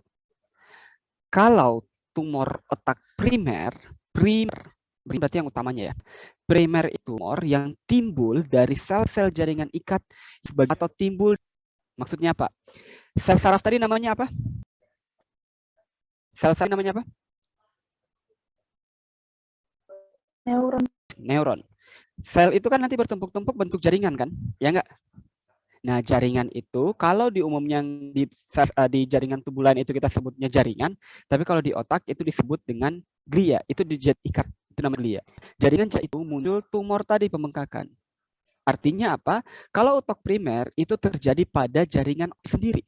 Kalau tumor otak primer berarti yang utamanya ya. Primer itu tumor yang timbul dari sel-sel jaringan ikat atau timbul, maksudnya apa? Sel saraf tadi namanya apa? Sel saraf namanya apa? Neuron. Sel itu kan nanti bertumpuk-tumpuk bentuk jaringan kan? Ya enggak? Nah, jaringan itu kalau di umumnya di jaringan tubuh lain itu kita sebutnya jaringan, tapi kalau di otak itu disebut dengan glia, itu ikat, itu namanya glia. Jaringan itu muncul tumor tadi, pembengkakan. Artinya apa? Kalau otak primer itu terjadi pada jaringan sendiri.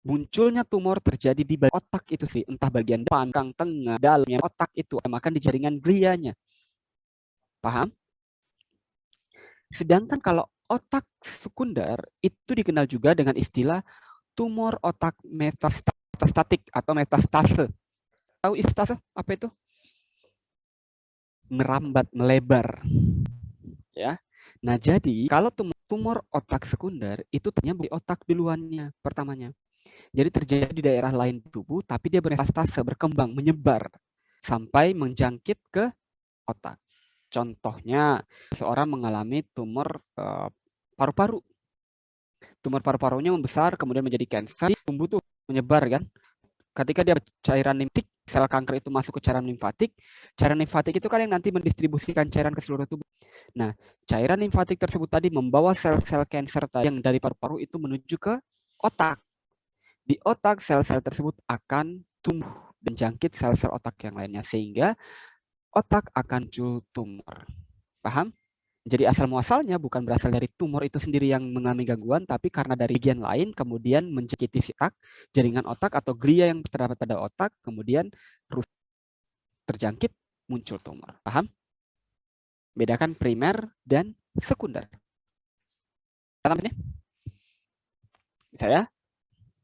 Munculnya tumor terjadi di otak itu sih, entah bagian depan, tengah, dalamnya otak itu, makan di jaringan glianya. Paham? Sedangkan kalau otak sekunder itu dikenal juga dengan istilah tumor otak metastatik atau metastase. Tahu istase apa itu? Merambat, melebar. Ya. Nah, jadi kalau tumor otak sekunder itu ternyata di otak duluannya pertamanya. Jadi terjadi di daerah lain tubuh tapi dia bermetastase, berkembang, menyebar sampai menjangkit ke otak. Contohnya, seorang mengalami tumor paru-paru. Tumor paru-parunya membesar, kemudian menjadi kanker, tumbuh tuh menyebar kan. Ketika dia cairan limfatik, sel kanker itu masuk ke cairan limfatik itu kan yang nanti mendistribusikan cairan ke seluruh tubuh. Nah, cairan limfatik tersebut tadi membawa sel-sel kanker yang dari paru-paru itu menuju ke otak. Di otak, sel-sel tersebut akan tumbuh dan jangkit sel-sel otak yang lainnya, sehingga otak akan muncul tumor. Paham? Jadi asal muasalnya bukan berasal dari tumor itu sendiri yang mengalami gangguan, tapi karena dari bagian lain kemudian menjangkiti otak, jaringan otak atau glia yang terdapat pada otak, kemudian terjangkit, muncul tumor. Paham? Bedakan primer dan sekunder. Paham ini? Bisa ya?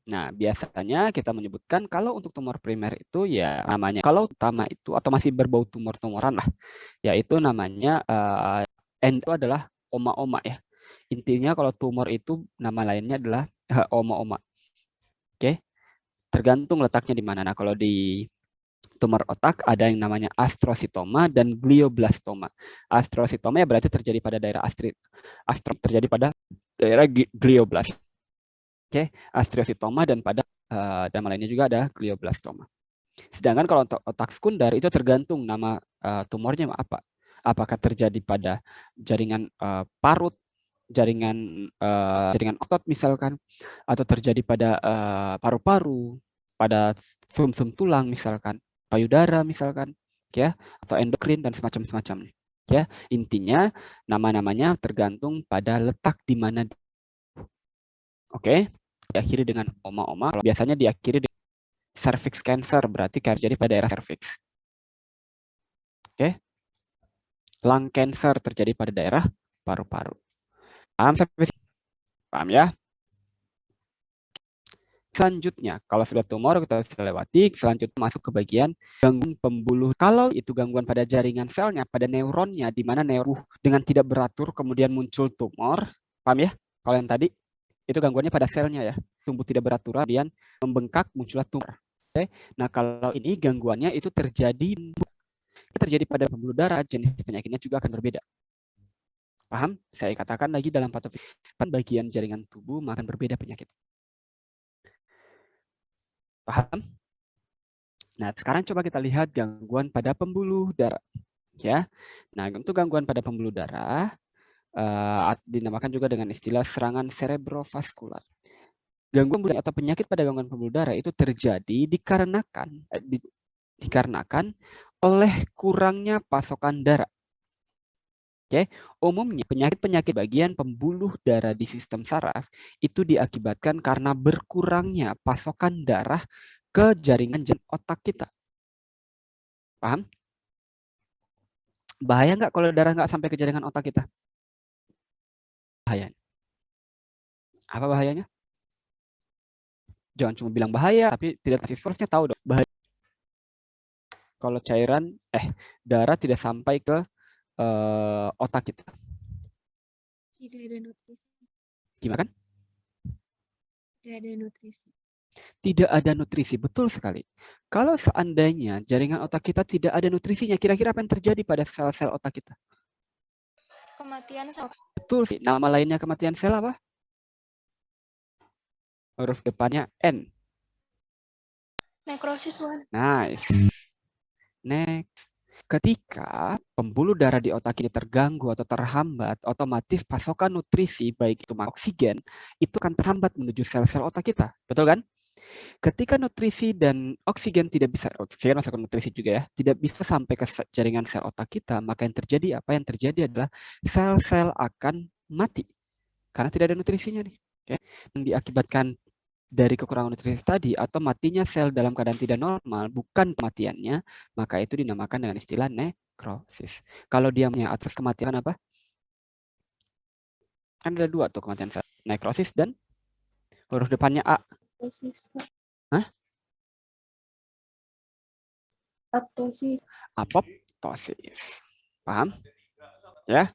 Nah, biasanya kita menyebutkan kalau untuk tumor primer itu ya namanya, kalau utama itu atau masih berbau tumor-tumoran lah, yaitu namanya itu adalah oma-oma ya. Intinya kalau tumor itu nama lainnya adalah oma-oma. Oke. Tergantung letaknya di mana. Nah, kalau di tumor otak ada yang namanya astrositoma dan glioblastoma. Astrositoma ya berarti terjadi pada daerah terjadi pada daerah glioblast. Oke, astrositoma dan pada nama lainnya juga ada glioblastoma. Sedangkan kalau untuk otak sekunder itu tergantung nama tumornya apa. Apakah terjadi pada jaringan parut, jaringan otot misalkan, atau terjadi pada paru-paru, pada sumsum tulang misalkan, payudara misalkan, ya, atau endokrin dan semacamnya. Ya, intinya nama-namanya tergantung pada letak di mana. Oke, diakhiri dengan oma-oma. Kalau biasanya diakhiri dengan cervix cancer, berarti terjadi pada daerah cervix. Oke, lung cancer terjadi pada daerah paru-paru. Paham sampai sini? Paham ya? Selanjutnya, kalau sudah tumor kita sudah lewati, selanjutnya masuk ke bagian gangguan pembuluh. Kalau itu gangguan pada jaringan selnya, pada neuronnya, di mana neuron dengan tidak beratur kemudian muncul tumor. Paham ya? Kalau yang tadi, itu gangguannya pada selnya ya. Tumbuh tidak beratur, kemudian membengkak, muncullah tumor. Oke? Nah, kalau ini gangguannya itu terjadi pada pembuluh darah, jenis penyakitnya juga akan berbeda. Paham? Saya katakan lagi dalam patofisi, bagian jaringan tubuh akan berbeda penyakit. Paham? Nah, sekarang coba kita lihat gangguan pada pembuluh darah. Ya, nah untuk gangguan pada pembuluh darah dinamakan juga dengan istilah serangan cerebrovaskular. Gangguan atau penyakit pada gangguan pembuluh darah itu terjadi dikarenakan oleh kurangnya pasokan darah. Oke, umumnya penyakit-penyakit bagian pembuluh darah di sistem saraf itu diakibatkan karena berkurangnya pasokan darah ke jaringan otak kita. Paham? Bahaya nggak kalau darah nggak sampai ke jaringan otak kita? Bahaya. Apa bahayanya? Jangan cuma bilang bahaya, tapi tidak kasih source-nya tahu dong. Bahaya. Kalau cairan, darah tidak sampai ke otak kita. Tidak ada nutrisi. Gimana kan? Tidak ada nutrisi. Tidak ada nutrisi, betul sekali. Kalau seandainya jaringan otak kita tidak ada nutrisinya, kira-kira apa yang terjadi pada sel-sel otak kita? Kematian sel. Betul sih. Nama lainnya kematian sel apa? Huruf depannya N. Nekrosis, Wan. Nice. Next. Ketika pembuluh darah di otak ini terganggu atau terhambat, otomatis pasokan nutrisi, baik itu oksigen, itu akan terhambat menuju sel-sel otak kita. Betul kan? Ketika nutrisi dan oksigen tidak bisa, oksigen masuk ke nutrisi juga ya, tidak bisa sampai ke jaringan sel otak kita, maka yang terjadi apa? Yang terjadi adalah sel-sel akan mati karena tidak ada nutrisinya nih. Oke. Yang diakibatkan dari kekurangan nutrisi tadi atau matinya sel dalam keadaan tidak normal, bukan kematiannya, maka itu dinamakan dengan istilah nekrosis. Kalau dia punya atas kematian apa? Kan ada dua tuh kematian sel, nekrosis dan huruf depannya A. Hah? Apoptosis. Apoptosis. Paham? Ya?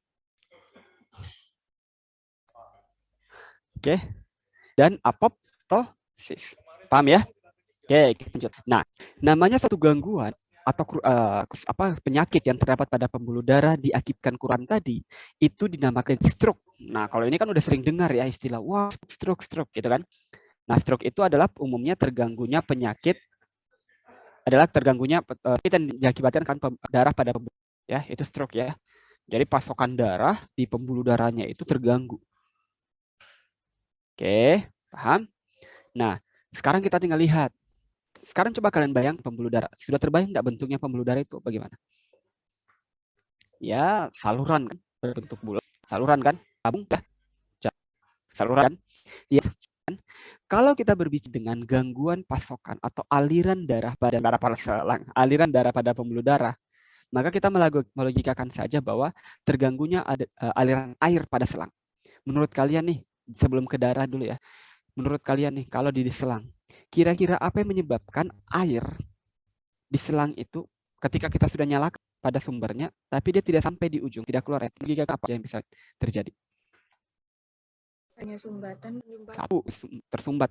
Oke. Dan apoptosis. Paham ya? Oke, kita lanjut. Nah, namanya satu gangguan atau penyakit yang terdapat pada pembuluh darah diakibatkan kurang tadi, itu dinamakan stroke. Nah, kalau ini kan udah sering dengar ya istilah, wah stroke gitu kan. Nah, stroke itu adalah umumnya terganggunya penyakit yang diakibatkan kan darah pada pembuluh, ya, itu stroke ya. Jadi pasokan darah di pembuluh darahnya itu terganggu. Oke, paham? Nah, sekarang kita tinggal lihat. Sekarang coba kalian bayang pembuluh darah. Sudah terbayang nggak bentuknya pembuluh darah itu bagaimana? Ya, saluran kan, berbentuk bulat. Saluran kan, tabung ya. Saluran. Ya. Kalau kita berbicara dengan gangguan pasokan atau aliran darah pada aliran darah pada pembuluh darah, maka kita melogikakan saja bahwa terganggunya ada aliran air pada selang. Menurut kalian nih, sebelum ke darah dulu ya. Menurut kalian nih, kalau di selang, kira-kira apa yang menyebabkan air di selang itu ketika kita sudah nyalakan pada sumbernya, tapi dia tidak sampai di ujung, tidak keluar? Logika apa yang bisa terjadi? Hanya sumbatan. Satu, tersumbat.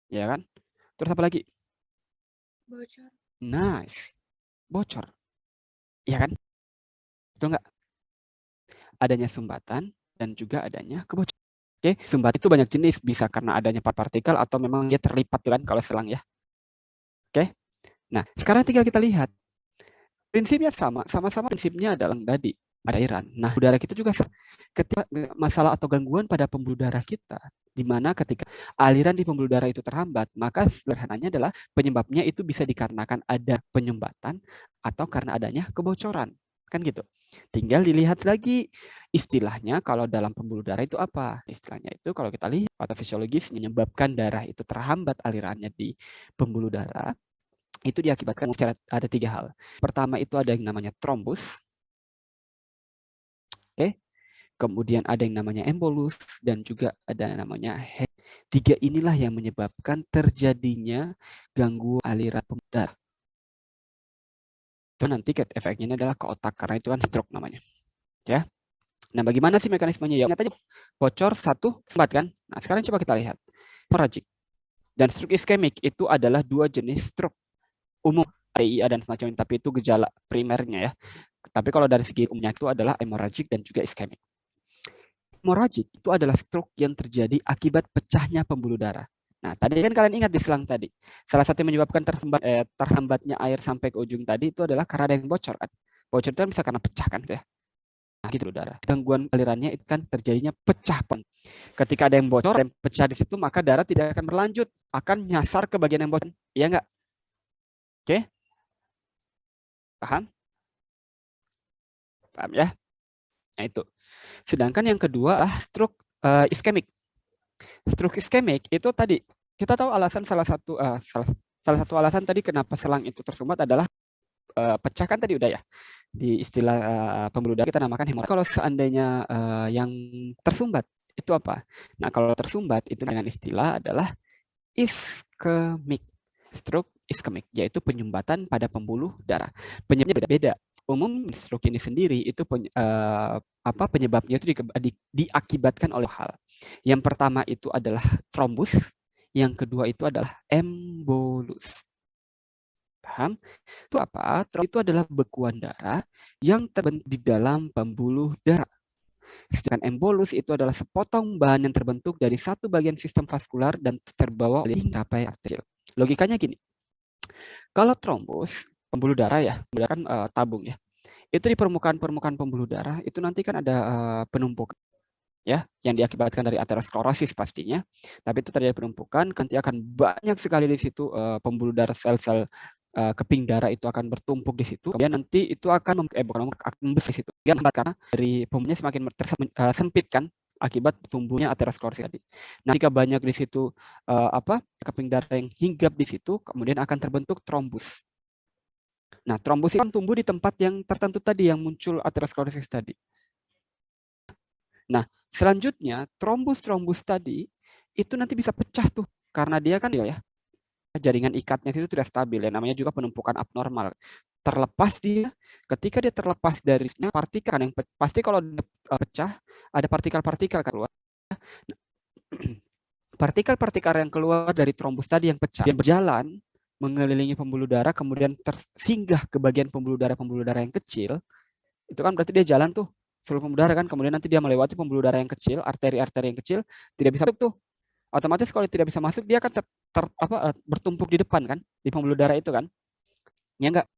Ya kan? Terus apa lagi? Bocor. Nice. Bocor. Ya kan? Betul nggak? Adanya sumbatan dan juga adanya kebocoran. Oke, sumbatan itu banyak jenis, bisa karena adanya partikel atau memang dia terlipat kan kalau selang ya. Oke. Nah, sekarang tinggal kita lihat. Prinsipnya sama-sama prinsipnya adalah tadi. ada aliran. Nah, udara kita juga ketika masalah atau gangguan pada pembuluh darah kita, di mana ketika aliran di pembuluh darah itu terhambat, maka sederhananya adalah penyebabnya itu bisa dikarenakan ada penyumbatan atau karena adanya kebocoran. Kan gitu. Tinggal dilihat lagi istilahnya kalau dalam pembuluh darah itu apa? Istilahnya itu kalau kita lihat patofisiologis menyebabkan darah itu terhambat alirannya di pembuluh darah, itu diakibatkan secara ada 3 hal. Pertama itu ada yang namanya trombus. Oke. Kemudian ada yang namanya embolus dan juga ada yang namanya head. 3 inilah yang menyebabkan terjadinya gangguan aliran pembuluh darah. Itu nanti efeknya adalah ke otak karena itu kan stroke namanya. Ya. Nah, bagaimana sih mekanismenya? Ya, ingat aja bocor satu sumbat kan. Nah, sekarang coba kita lihat. Hemorrhagic dan stroke iskemik itu adalah 2 jenis stroke umum, TIA dan semacamnya, tapi itu gejala primernya ya. Tapi kalau dari segi umumnya itu adalah hemorrhagic dan juga iskemik. Hemorrhagic itu adalah stroke yang terjadi akibat pecahnya pembuluh darah. Nah, tadi kan kalian ingat di selang tadi, salah satu yang menyebabkan terhambatnya air sampai ke ujung tadi itu adalah karena ada yang bocor kan. Bocor itu kan bisa karena pecah kan gitu ya. Nah, gitu darah. Gangguan alirannya itu kan terjadinya pecah. Ketika ada yang bocor dan pecah di situ, maka darah tidak akan berlanjut, akan nyasar ke bagian yang bocor. Iya nggak? Oke? Paham? Paham ya? Nah, itu. Sedangkan yang kedua adalah stroke iskemik. Stroke iskemik itu tadi kita tahu alasan salah satu alasan tadi kenapa selang itu tersumbat adalah pecah kan tadi udah ya. Di istilah pembuluh darah kita namakan hemorrhage. Kalau seandainya yang tersumbat itu apa? Nah, kalau tersumbat itu dengan istilah adalah iskemik. Stroke iskemik, yaitu penyumbatan pada pembuluh darah. Penyebabnya beda-beda. Umum stroke ini sendiri itu penyebabnya itu diakibatkan oleh hal. Yang pertama itu adalah trombus, yang kedua itu adalah embolus. Paham? Itu apa? Trombus itu adalah bekuan darah yang terbentuk di dalam pembuluh darah. Sedangkan embolus itu adalah sepotong bahan yang terbentuk dari satu bagian sistem vaskular dan terbawa oleh sampai arterial. Logikanya gini. Kalau trombus, pembuluh darah ya, kan tabung ya. Itu di permukaan pembuluh darah itu nanti kan ada penumpukan ya yang diakibatkan dari aterosklerosis pastinya. Tapi itu terjadi penumpukan, nanti akan banyak sekali di situ pembuluh darah sel-sel keping darah itu akan bertumpuk di situ. Kemudian nanti itu akan membesar di situ. Karena dari pembuluhnya semakin sempit kan akibat tumbuhnya aterosklerosis tadi. Nah, jika banyak di situ keping darah yang hinggap di situ, kemudian akan terbentuk trombus. Nah, trombus itu kan tumbuh di tempat yang tertentu tadi yang muncul aterosklerosis tadi. Nah, selanjutnya trombus tadi itu nanti bisa pecah tuh karena dia kan ya jaringan ikatnya itu tidak stabil ya, namanya juga penumpukan abnormal. Terlepas dia, ketika dia terlepas dari partikel yang pasti kalau pecah ada partikel-partikel keluar. Partikel-partikel yang keluar dari trombus tadi yang pecah, dia berjalan mengelilingi pembuluh darah, kemudian tersinggah ke bagian pembuluh darah yang kecil, itu kan berarti dia jalan tuh seluruh pembuluh darah kan, kemudian nanti dia melewati pembuluh darah yang kecil, arteri-arteri yang kecil, tidak bisa masuk tuh. Otomatis kalau tidak bisa masuk, dia akan bertumpuk di depan kan, di pembuluh darah itu kan. Ya enggak?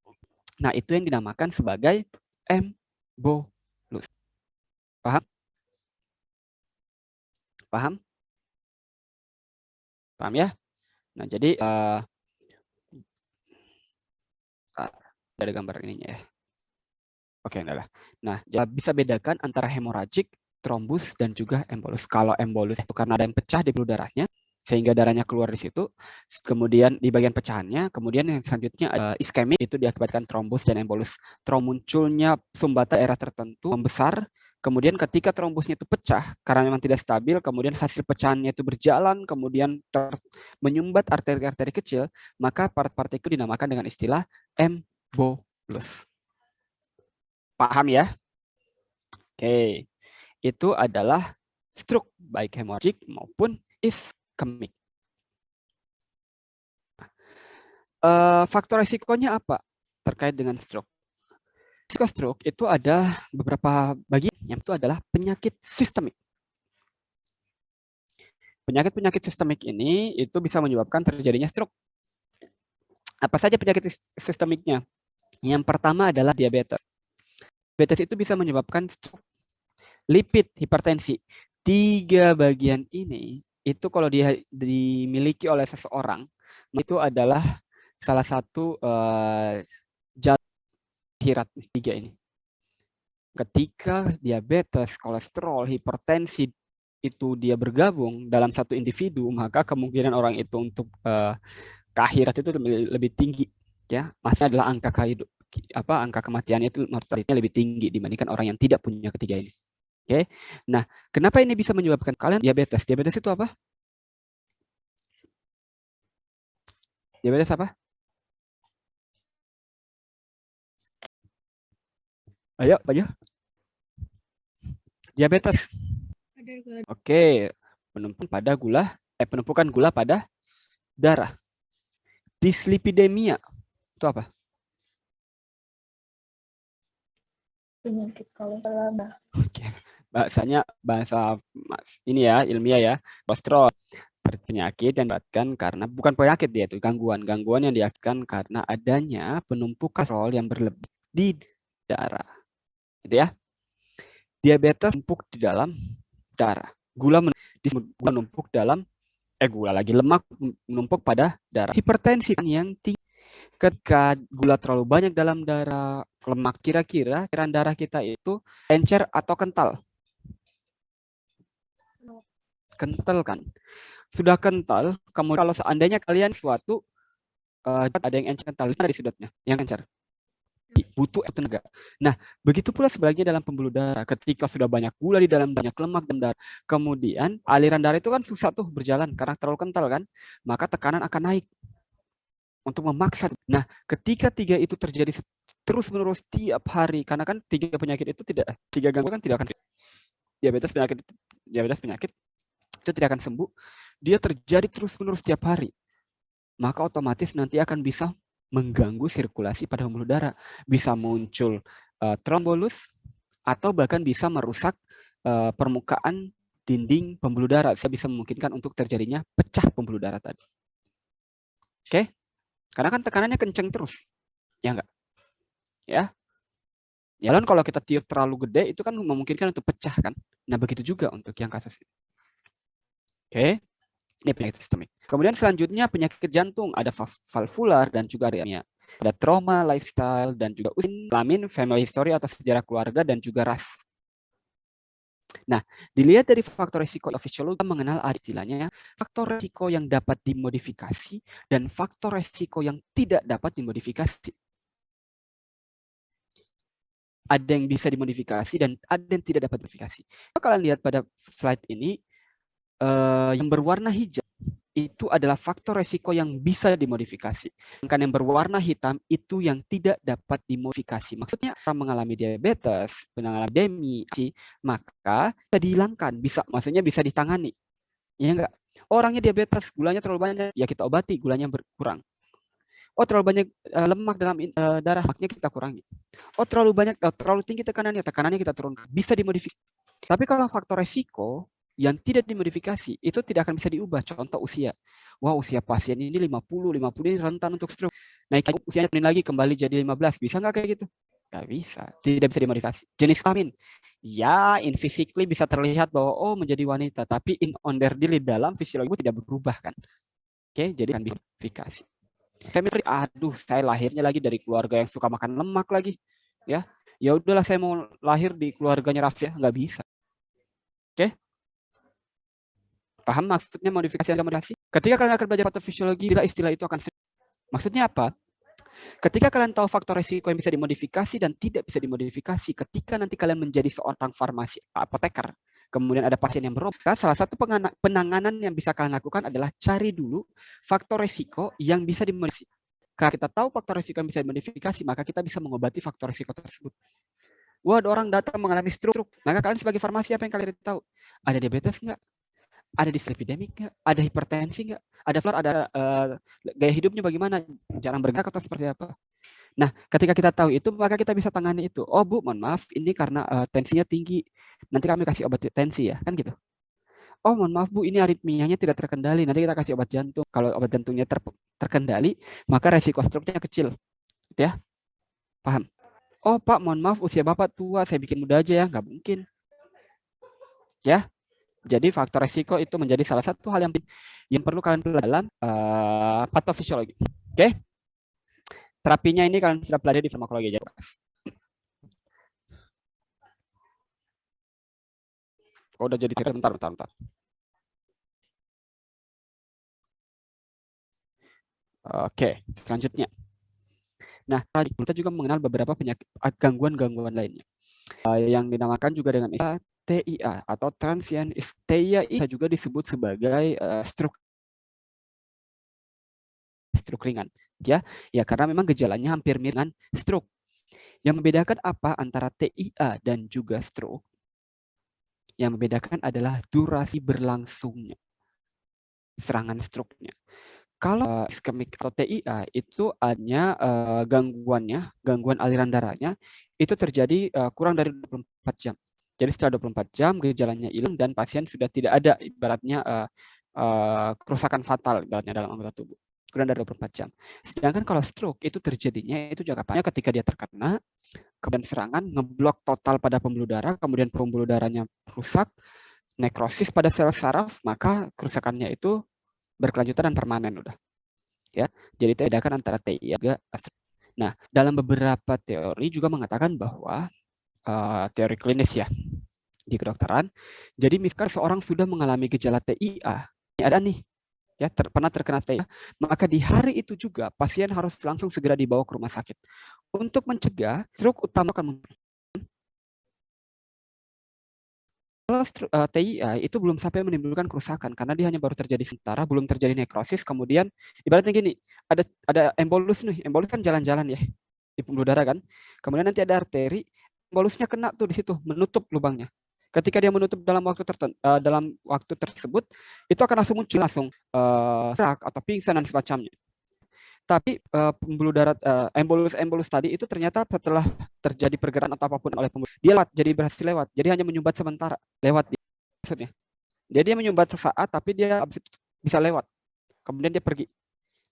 Nah, itu yang dinamakan sebagai embolus. Paham? Paham? Paham ya? Nah, jadi ada gambar ininya ya. Oke, adalah. Nah, bisa bedakan antara hemorrhagic, trombus, dan juga embolus. Kalau embolus itu karena ada yang pecah di pembuluh darahnya, sehingga darahnya keluar di situ, kemudian di bagian pecahannya, kemudian yang selanjutnya iskemik itu diakibatkan trombus dan embolus. Munculnya sumbatan daerah tertentu membesar, kemudian ketika trombusnya itu pecah, karena memang tidak stabil, kemudian hasil pecahannya itu berjalan, kemudian menyumbat arteri-arteri kecil, maka part-part itu dinamakan dengan istilah embolus. Paham ya? Oke. Itu adalah stroke, baik hemorrhagic maupun iskemik. Faktor risikonya apa terkait dengan stroke? Risiko stroke itu ada beberapa bagian, yang itu adalah penyakit sistemik. Penyakit-penyakit sistemik ini itu bisa menyebabkan terjadinya stroke. Apa saja penyakit sistemiknya? Yang pertama adalah diabetes. diabetes itu bisa menyebabkan stroke, lipid, hipertensi. 3 bagian ini itu kalau dia dimiliki oleh seseorang itu adalah salah satu jalan akhirat 3 ini. Ketika diabetes, kolesterol, hipertensi itu dia bergabung dalam satu individu, maka kemungkinan orang itu untuk ke akhirat itu lebih tinggi, ya. Maksudnya adalah angka kematian itu mortalitasnya lebih tinggi dibandingkan orang yang tidak punya ketiga ini. Oke. Nah, kenapa ini bisa menyebabkan kalian diabetes? Diabetes itu apa? Diabetes apa? Ayo. Diabetes. Oke, penumpukan gula pada darah. Dislipidemia itu apa? Penyakit kolesterol. Oke. Bahasa ini ya, ilmiah ya. Kolesterol penyakit yang diakibatkan karena bukan penyakit dia itu gangguan yang diakibatkan karena adanya penumpukan kolesterol yang berlebih di darah. Gitu ya. Diabetes menumpuk di dalam darah. Menumpuk dalam lemak menumpuk pada darah. Hipertensi yang tinggi. Ketika gula terlalu banyak dalam darah, lemak kira-kira cairan darah kita itu encer atau kental? Kental kan? Sudah kental, kemudian kalau seandainya kalian suatu ada yang encer kental di sudutnya, yang encer butuh tenaga. Nah, begitu pula sebaliknya dalam pembuluh darah. Ketika sudah banyak gula di dalam, banyak lemak dalam darah, kemudian aliran darah itu kan susah tuh berjalan karena terlalu kental kan, maka tekanan akan naik untuk memaksa. Nah, ketika 3 itu terjadi terus-menerus tiap hari, karena kan 3 penyakit itu tiga gangguan kan tidak akan diabetes penyakit itu tidak akan sembuh, dia terjadi terus-menerus tiap hari, maka otomatis nanti akan bisa mengganggu sirkulasi pada pembuluh darah, bisa muncul trombolus atau bahkan bisa merusak permukaan dinding pembuluh darah, bisa memungkinkan untuk terjadinya pecah pembuluh darah tadi. Oke? Karena kan tekanannya kenceng terus, ya enggak? Ya. Ya kan kalau kita tiup terlalu gede itu kan memungkinkan untuk pecah kan. Nah, begitu juga untuk yang kasus ini. Oke. Ini penyakit sistemik. Kemudian selanjutnya penyakit jantung, ada valvular dan juga aritmia. Ada trauma, lifestyle, dan juga kelamin, family history atau sejarah keluarga, dan juga ras. Nah, dilihat dari faktor risiko fisiologi, mengenal istilahnya faktor risiko yang dapat dimodifikasi dan faktor risiko yang tidak dapat dimodifikasi. Ada yang bisa dimodifikasi dan ada yang tidak dapat dimodifikasi. Kalau kalian lihat pada slide ini, yang berwarna hijau itu adalah faktor resiko yang bisa dimodifikasi. Sedangkan yang berwarna hitam itu yang tidak dapat dimodifikasi. Maksudnya orang mengalami diabetes, mengalami demisi, maka bisa dihilangkan, maksudnya bisa ditangani. Ya enggak? Orangnya diabetes, gulanya terlalu banyak, ya kita obati, gulanya berkurang. Oh, terlalu banyak lemak dalam darah, lemaknya kita kurangi. Oh, terlalu tinggi tekanannya kita turunkan. Bisa dimodifikasi. Tapi kalau faktor resiko yang tidak dimodifikasi, itu tidak akan bisa diubah. Contoh usia. Wah, usia pasien ini 50 ini rentan untuk stroke. Naik usianya lagi kembali jadi 15. Bisa nggak kayak gitu? Nggak bisa. Tidak bisa dimodifikasi. Jenis kelamin. Ya, in physically bisa terlihat bahwa menjadi wanita. Tapi on their daily dalam fisiologi tidak berubah kan. Oke, jadi akan dimodifikasi. Family, saya lahirnya lagi dari keluarga yang suka makan lemak lagi. Ya udahlah saya mau lahir di keluarganya Raffi, nggak bisa. Oke? Paham maksudnya modifikasi dan modifikasi? Ketika kalian akan belajar patofisiologi, istilah itu akan maksudnya apa? Ketika kalian tahu faktor risiko yang bisa dimodifikasi dan tidak bisa dimodifikasi, ketika nanti kalian menjadi seorang farmasi, apoteker, kemudian ada pasien yang berobat, salah satu penanganan yang bisa kalian lakukan adalah cari dulu faktor risiko yang bisa dimodifikasi. Karena kita tahu faktor risiko yang bisa dimodifikasi, maka kita bisa mengobati faktor risiko tersebut. Wah, ada orang datang mengalami stroke, maka kalian sebagai farmasi apa yang kalian tahu? Ada diabetes nggak? Ada dislipidemik nggak? Ada hipertensi nggak? Ada gaya hidupnya bagaimana? Jarang bergerak atau seperti apa? Nah, ketika kita tahu itu, maka kita bisa tangani itu. Oh, Bu, mohon maaf, ini karena tensinya tinggi. Nanti kami kasih obat tensi ya, kan gitu. Oh, mohon maaf Bu, ini aritmianya tidak terkendali. Nanti kita kasih obat jantung. Kalau obat jantungnya terkendali, maka resiko stroke-nya kecil. Gitu ya. Paham? oh Pak, mohon maaf usia Bapak tua, saya bikin muda aja ya. Nggak mungkin. Ya, jadi faktor resiko itu menjadi salah satu hal yang perlu kalian pelajari dalam patofisiologi. Oke? Terapinya ini kalian sudah pelajari di farmakologi aja, guys. Oh, udah jadi bentar. Oke, selanjutnya. Nah, kita juga mengenal beberapa penyakit gangguan-gangguan lainnya yang dinamakan juga dengan TIA atau transient ischemia, juga disebut sebagai stroke ringan. Ya, karena memang gejalanya hampir mirip dengan stroke. Yang membedakan apa antara TIA dan juga stroke? Yang membedakan adalah durasi berlangsungnya serangan stroke-nya. Kalau iskemik atau TIA itu hanya gangguan aliran darahnya itu terjadi kurang dari 24 jam. Jadi setelah 24 jam gejalanya hilang dan pasien sudah tidak ada ibaratnya kerusakan fatal ibaratnya dalam anggota tubuh. Kurang dari 24 jam. Sedangkan kalau stroke itu terjadinya itu jangka panjang ketika dia terkena kemudian serangan ngeblok total pada pembuluh darah, kemudian pembuluh darahnya rusak, nekrosis pada sel saraf, maka kerusakannya itu berkelanjutan dan permanen udah. Ya, jadi itu bedakan antara TIA dan stroke. Nah, dalam beberapa teori juga mengatakan bahwa teori klinis ya di kedokteran. Jadi misalkan seorang sudah mengalami gejala TIA, ada nih ya pernah terkena TIA, maka di hari itu juga pasien harus langsung segera dibawa ke rumah sakit untuk mencegah stroke utama akan muncul. Kalau TIA itu belum sampai menimbulkan kerusakan karena dia hanya baru terjadi sementara, belum terjadi nekrosis, kemudian ibaratnya gini, ada embolus nih, embolus kan jalan-jalan ya di pembuluh darah kan, kemudian nanti ada arteri, embolusnya kena tuh di situ, menutup lubangnya. Ketika dia menutup dalam waktu tersebut, itu akan langsung muncul serak atau pingsan dan semacamnya. Tapi pembuluh darah embolus tadi itu ternyata setelah terjadi pergerakan atau apapun oleh pembuluh, dia berhasil lewat. Jadi hanya menyumbat sementara, lewat maksudnya. Dia menyumbat sesaat tapi dia bisa lewat. Kemudian dia pergi.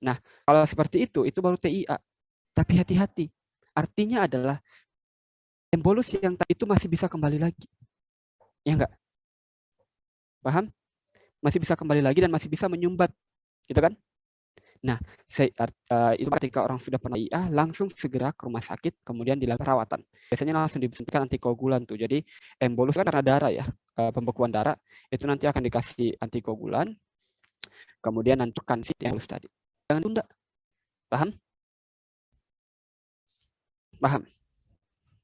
Nah, kalau seperti itu baru TIA. Tapi hati-hati. Artinya adalah embolus yang tadi itu masih bisa kembali lagi. Ya enggak? Paham? Masih bisa kembali lagi dan masih bisa menyumbat. Gitu kan? Nah, itu ketika orang sudah pernah TIA, langsung segera ke rumah sakit, kemudian dilakukan perawatan. Biasanya langsung disuntikan antikoagulan tuh. Jadi embolus kan karena darah ya, pembekuan darah, itu nanti akan dikasih antikoagulan, kemudian nantikan si embolus tadi. Jangan tunda. Paham? Paham?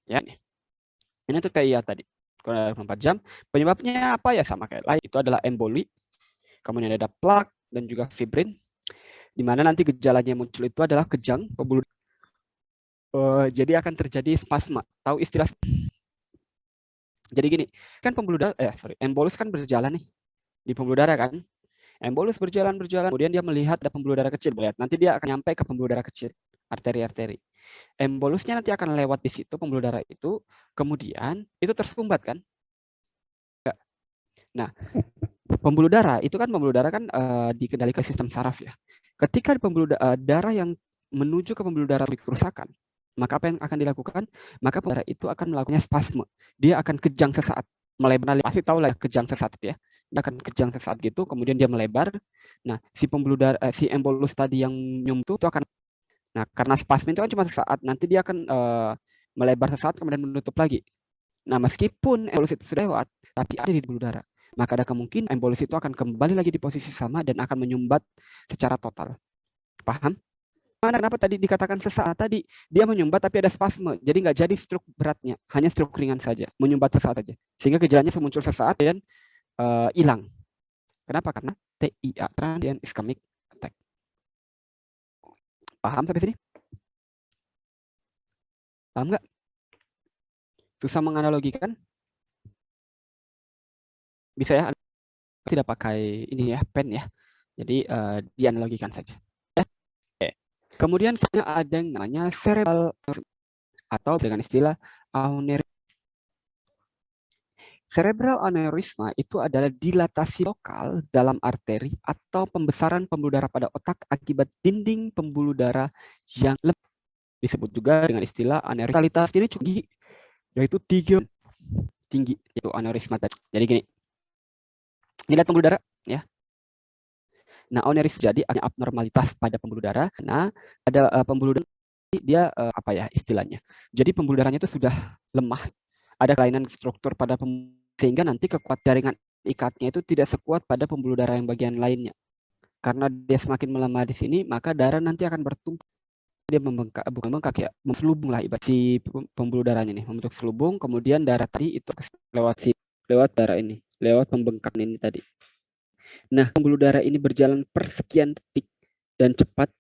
Ya, ini untuk TIA tadi. Kurang dari 24 jam. Penyebabnya apa ya? Sama kayak lain. Itu adalah emboli, kemudian ada plak dan juga fibrin. Di mana nanti gejalanya muncul itu adalah kejang pembuluh. Jadi akan terjadi spasma. Tahu istilah? Jadi gini, kan embolus kan berjalan nih di pembuluh darah kan. Embolus berjalan, kemudian dia melihat ada pembuluh darah kecil. Lihat, nanti dia akan nyampe ke pembuluh darah kecil, arteri-arteri. Embolusnya nanti akan lewat di situ pembuluh darah itu, kemudian itu tersumbat kan. Nah, pembuluh darah kan dikendalikan sistem saraf ya. Ketika pembuluh darah yang menuju ke pembuluh darah kerusakan, maka apa yang akan dilakukan? Maka pembuluh darah itu akan melakukan spasme. Dia akan kejang sesaat, melebar. Pasti tahu lah kejang sesaat ya. Dia akan kejang sesaat gitu, kemudian dia melebar. Nah, si pembuluh darah, si embolus tadi yang nyumtu itu akan. Nah, karena spasme itu kan cuma sesaat, nanti dia akan melebar sesaat kemudian menutup lagi. Nah, meskipun embolus itu sudah lewat, tapi ada di pembuluh darah, maka ada kemungkinan embolus itu akan kembali lagi di posisi sama dan akan menyumbat secara total. Paham? Kenapa tadi dikatakan sesaat tadi? Dia menyumbat tapi ada spasme, jadi nggak jadi stroke beratnya, hanya stroke ringan saja, menyumbat sesaat saja. Sehingga gejalanya muncul sesaat dan hilang. Kenapa? Karena TIA, transient ischemic attack. Paham sampai sini? Paham nggak? Susah menganalogikan? Bisa ya? Tidak pakai ini ya, pen ya. Jadi dianalogikan saja. Ya? Kemudian ada yang namanya cerebral atau dengan istilah aneurisma. Cerebral aneurisma itu adalah dilatasi lokal dalam arteri atau pembesaran pembuluh darah pada otak akibat dinding pembuluh darah yang lemah. disebut juga dengan istilah aneurisma. Vitalitas ini cukup tinggi, yaitu tinggi, yaitu aneurisma tadi. Jadi gini, ini lihat pembuluh darah ya. Nah, aneurisma jadi ada abnormalitas pada pembuluh darah. Nah, ada pembuluh darah dia apa ya istilahnya. Jadi pembuluh darahnya itu sudah lemah, ada kelainan struktur pada sehingga nanti kekuatan jaringan ikatnya itu tidak sekuat pada pembuluh darah yang bagian lainnya. Karena dia semakin melemah di sini, maka darah nanti akan bertumpuk. Dia membengkak, bukan membengkak ya, selubung lah ibarat si pembuluh darahnya nih, membentuk selubung, kemudian darah tadi itu lewat darah ini, lewat pembengkakan ini tadi. Nah, pembuluh darah ini berjalan per sekian detik dan cepat,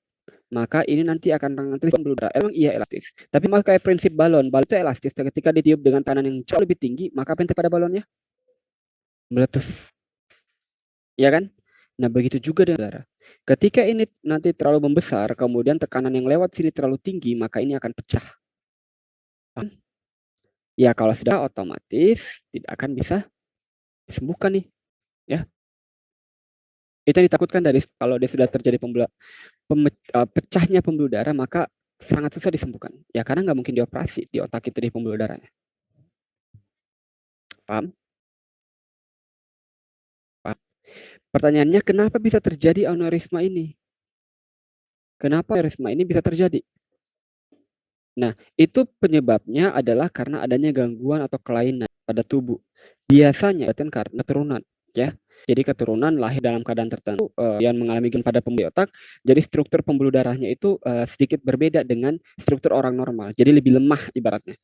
maka ini nanti akan mengantar pembuluh darah. Emang iya elastis, tapi malah kayak prinsip balon. Balon itu elastis. Ketika ditiup dengan tekanan yang jauh lebih tinggi, maka apa yang terjadi pada balonnya? Meletus. Ya kan? Nah, begitu juga dengan darah. Ketika ini nanti terlalu membesar, kemudian tekanan yang lewat sini terlalu tinggi, maka ini akan pecah. Ya, kalau sudah otomatis tidak akan bisa disembuhkan nih. Ya. Itu yang ditakutkan dari kalau dia sudah terjadi pecahnya pembuluh darah, maka sangat susah disembuhkan. Ya, karena nggak mungkin dioperasi di otak itu di pembuluh darahnya. Paham? Paham? Pertanyaannya, kenapa bisa terjadi aneurisma ini? Kenapa aneurisma ini bisa terjadi? Nah, itu penyebabnya adalah karena adanya gangguan atau kelainan pada tubuh. Biasanya karena keturunan, ya. Jadi keturunan lahir dalam keadaan tertentu yang mengalami gangguan pada pembuluh otak, jadi struktur pembuluh darahnya itu sedikit berbeda dengan struktur orang normal. Jadi lebih lemah ibaratnya.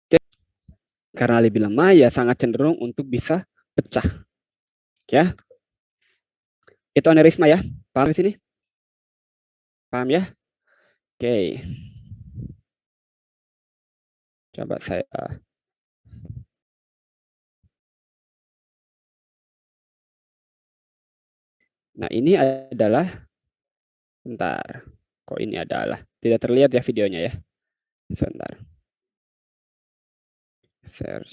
Oke. Karena lebih lemah ya sangat cenderung untuk bisa pecah. Ya. Itu aneurisma ya. Paham di sini? Paham ya? Oke. Coba saya Nah, ini adalah bentar. Kok ini adalah tidak terlihat ya videonya ya. Sebentar. Share.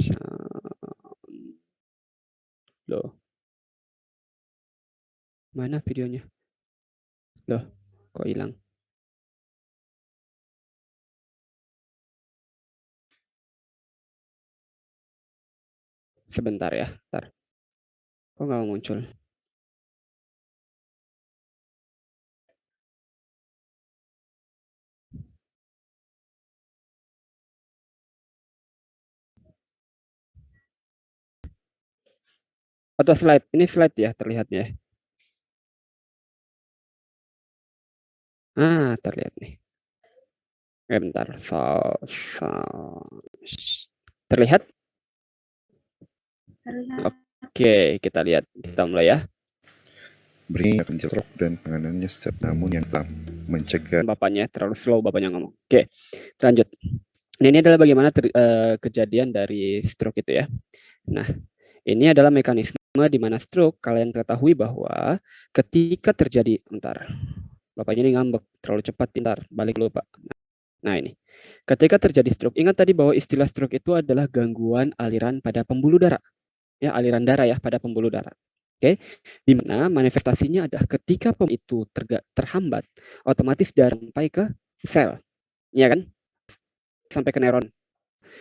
Loh. Mana videonya? Loh, kok hilang? Sebentar ya, bentar. Kok nggak muncul? Atau slide? Ini slide ya terlihatnya. Ah, terlihat nih. Bentar. Terlihat? Oke, kita lihat. Kita mulai ya. Beri akan jerok dan penanganannya namun yang telah mencegah. Bapaknya terlalu slow bapaknya ngomong. Oke, lanjut. Nah, ini adalah bagaimana kejadian dari stroke itu ya. Nah, ini adalah mekanisme di mana stroke kalian ketahui bahwa ketika terjadi, bentar. Bapaknya ini ngambek terlalu cepat, bentar. Balik dulu, Pak. Nah, ini. Ketika terjadi stroke, ingat tadi bahwa istilah stroke itu adalah gangguan aliran pada pembuluh darah. Ya, aliran darah ya pada pembuluh darah. Oke, di mana manifestasinya adalah ketika itu terhambat, otomatis darah sampai ke sel, ya kan? Sampai ke neuron.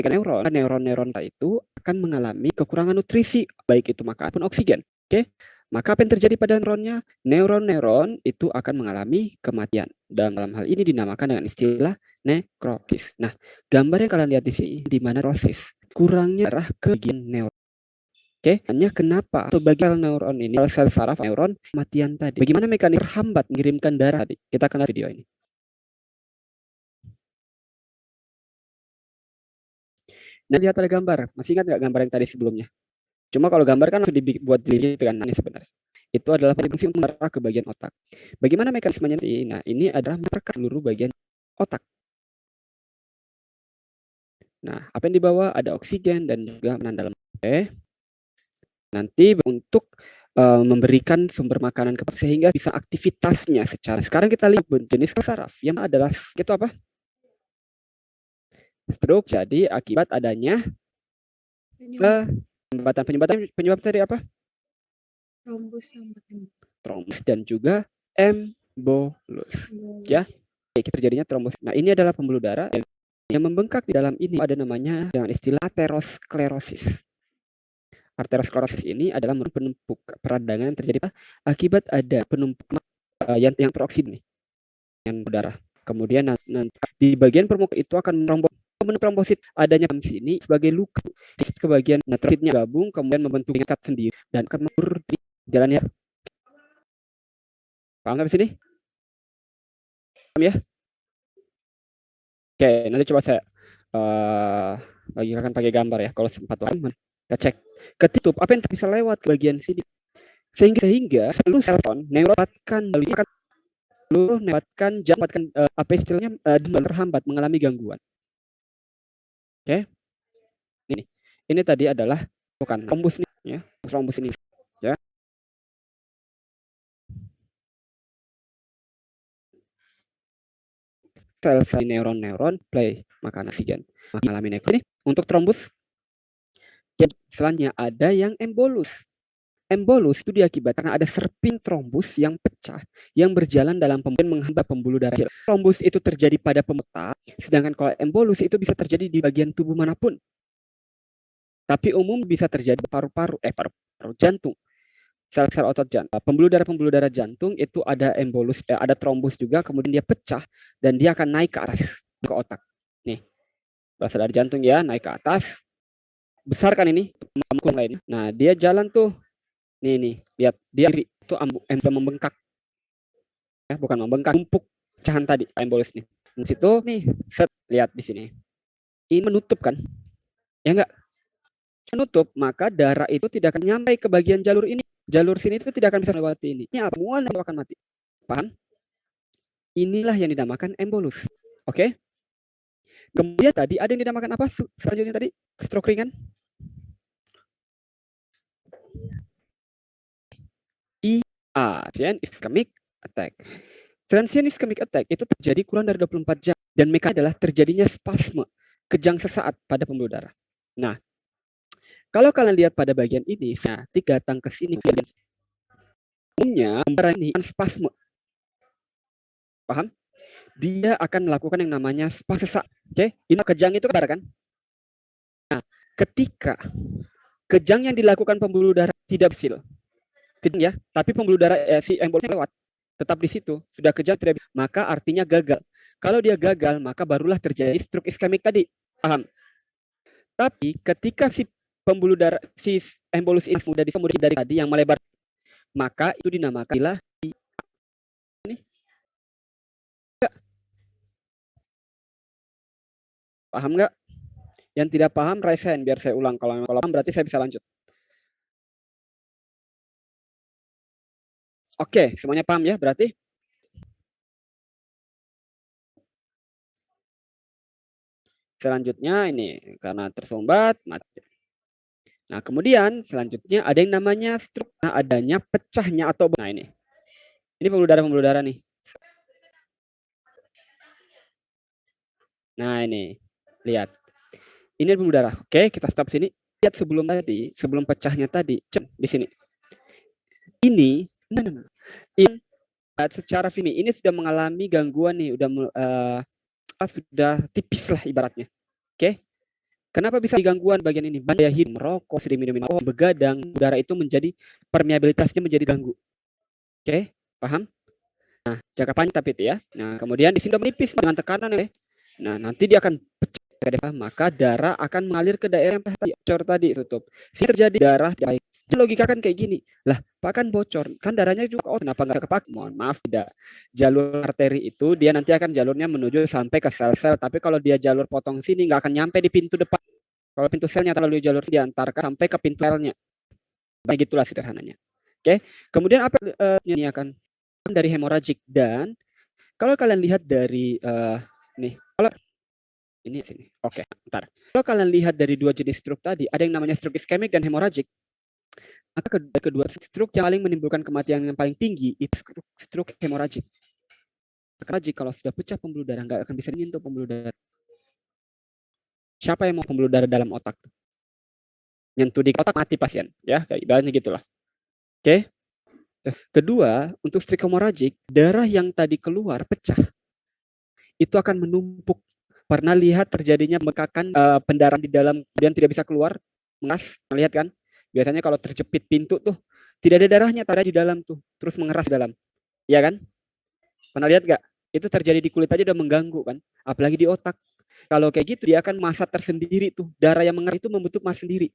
Neuron itu akan mengalami kekurangan nutrisi, baik itu makan maupun oksigen. Oke, maka apa yang terjadi pada neuronnya? Neuron itu akan mengalami kematian. Dalam hal ini dinamakan dengan istilah nekrosis. Nah, gambar yang kalian lihat di sini di mana nekrosis, kurangnya darah ke bagian neuron. Oke, hanya kenapa atau bagian neuron ini, sel saraf neuron kematian tadi. Bagaimana mekanisme terhambat mengirimkan darah tadi? Kita akan lihat video ini. Nah, lihat ada gambar. Masih ingat nggak gambar yang tadi sebelumnya? Cuma kalau gambar kan langsung dibuat diri dengan ini sebenarnya. Itu adalah fungsi mengarah ke bagian otak. Bagaimana mekanismenya? Nah, ini adalah menekan seluruh bagian otak. Nah, apa yang dibawa? Ada oksigen dan juga makanan dalam. Oke. Nanti untuk memberikan sumber makanan ke sehingga bisa aktivitasnya secara. Sekarang kita lihat jenis saraf yang adalah itu apa? Stroke jadi akibat adanya penyebab tadi apa? Trombus dan juga embolus. Ya. terjadinya trombosis. Nah, ini adalah pembuluh darah yang membengkak di dalam ini ada namanya dengan istilah aterosklerosis. Aterosklerosis ini adalah penumpuk peradangan yang terjadi akibat ada penumpukan yang teroksida nih, yang darah. Kemudian nanti di bagian permukaan itu akan trombosit adanya di sini sebagai luka ke bagian trombositnya gabung kemudian membentuk ikat sendiri dan akan menurun di jalannya. Paham nggak di sini? Paham ya? Oke, nanti coba saya bagikan pakai gambar ya. Kalau sempat kita cek ketutup apa yang bisa lewat ke bagian sini sehingga seluruh selfon neuropatkan seluruh neuropatkan dapatkan apa istilahnya terhambat mengalami gangguan. Oke, ini tadi adalah bukan trombus nih ya, trombus ini ya. Sel neuron play makan oksigen mengalami nekrosis. Untuk trombus selanjutnya ada yang embolus. Embolus itu diakibatkan karena ada serpin trombus yang pecah yang berjalan dalam menghambat pembuluh darah. Trombus itu terjadi pada pemeta, sedangkan kalau embolus itu bisa terjadi di bagian tubuh manapun. Tapi umum bisa terjadi paru-paru, jantung, sel-sel otot jantung. Pembuluh darah jantung itu ada embolus, ada trombus juga, kemudian dia pecah dan dia akan naik ke atas ke otak. Nih, berasal dari jantung ya, naik ke atas. Besar kan ini, lainnya. Nah, dia jalan tuh. Nih, lihat dia itu membengkak. Ya, bukan membengkak, tumpuk pecahan tadi embolus nih. Di situ nih, lihat di sini. Ini menutup kan? Ya enggak? Menutup, maka darah itu tidak akan nyampe ke bagian jalur ini. Jalur sini itu tidak akan bisa melewati ini. Ini apa? Semua akan mati. Paham? Inilah yang dinamakan embolus. Oke? Kemudian tadi ada yang dinamakan apa? Selanjutnya tadi stroke ringan. Transient ischemic attack. Transient ischemic attack itu terjadi kurang dari 24 jam dan mekanisme adalah terjadinya spasme, kejang sesaat pada pembuluh darah. Nah, kalau kalian lihat pada bagian ini, nah, datang ke sini umumnya darah ini spasme. Paham? Dia akan melakukan yang namanya spasme sesak. Oke, ini kejang itu kan? Nah, ketika kejang yang dilakukan pembuluh darah tidak berhasil, kejang ya, tapi pembuluh darah si embolusnya lewat, tetap di situ, sudah kejang tidak, maka artinya gagal. Kalau dia gagal, maka barulah terjadi stroke iskemik tadi. Paham? Tapi ketika si pembuluh darah si embolus ini sudah kemudian dari tadi yang melebar, maka itu dinamakan ini. Paham nggak? Yang tidak paham raise hand biar saya ulang. Kalau paham berarti saya bisa lanjut. Oke, semuanya paham ya berarti? Selanjutnya ini karena tersumbat mati. Nah, kemudian selanjutnya ada yang namanya stroke. Nah, adanya pecahnya atau ini. Ini pembuluh darah nih. Nah, ini. Lihat. Ini pembuluh darah. Oke, kita stop sini. Lihat sebelum pecahnya tadi. Di sini. Ini secara ini sudah mengalami gangguan nih, sudah tipis lah ibaratnya. Oke. Kenapa bisa gangguan bagian ini? Daya hidup, merokok, sering minum alkohol, begadang, udara itu menjadi permeabilitasnya menjadi ganggu. Oke, paham? Nah, jangka panjang tapi itu ya. Nah, kemudian di sini menipis dengan tekanan ya. Nah, nanti dia akan pecah, maka darah akan mengalir ke daerah yang bocor tadi tutup. Terjadi darah baik. Logika kan kayak gini. Lah, Pak kan bocor, kan darahnya juga kenapa nggak kepak? Mohon maaf tidak. Jalur arteri itu dia nanti akan jalurnya menuju sampai ke sel-sel, tapi kalau dia jalur potong sini nggak akan nyampe di pintu depan. Kalau pintu selnya terlalu jalur diantarkan sampai ke pintu selnya. Begitulah sederhananya. Oke. Kemudian apa ini akan dari hemoragik dan kalau kalian lihat dari nih, kalau ini sini. Oke, bentar. Kalau kalian lihat dari dua jenis stroke tadi, ada yang namanya stroke iskemik dan hemoragik. Maka kedua stroke yang paling menimbulkan kematian yang paling tinggi itu stroke hemoragik. Hemoragik kalau sudah pecah pembuluh darah nggak akan bisa menyentuh pembuluh darah. Siapa yang mau pembuluh darah dalam otak? Nyentuh di otak mati pasien, ya kayak ibaratnya gitulah. Oke. Kedua, untuk stroke hemoragik, darah yang tadi keluar pecah. itu akan menumpuk. Pernah lihat terjadinya bengkakan pendarahan di dalam kemudian tidak bisa keluar, mengeras, melihat kan? Biasanya kalau terjepit pintu tuh tidak ada darahnya, ada di dalam tuh, terus mengeras di dalam, ya kan? Pernah lihat nggak? Itu terjadi di kulit aja udah mengganggu kan, apalagi di otak. Kalau kayak gitu dia akan massa tersendiri tuh, darah yang mengeras itu membentuk massa sendiri.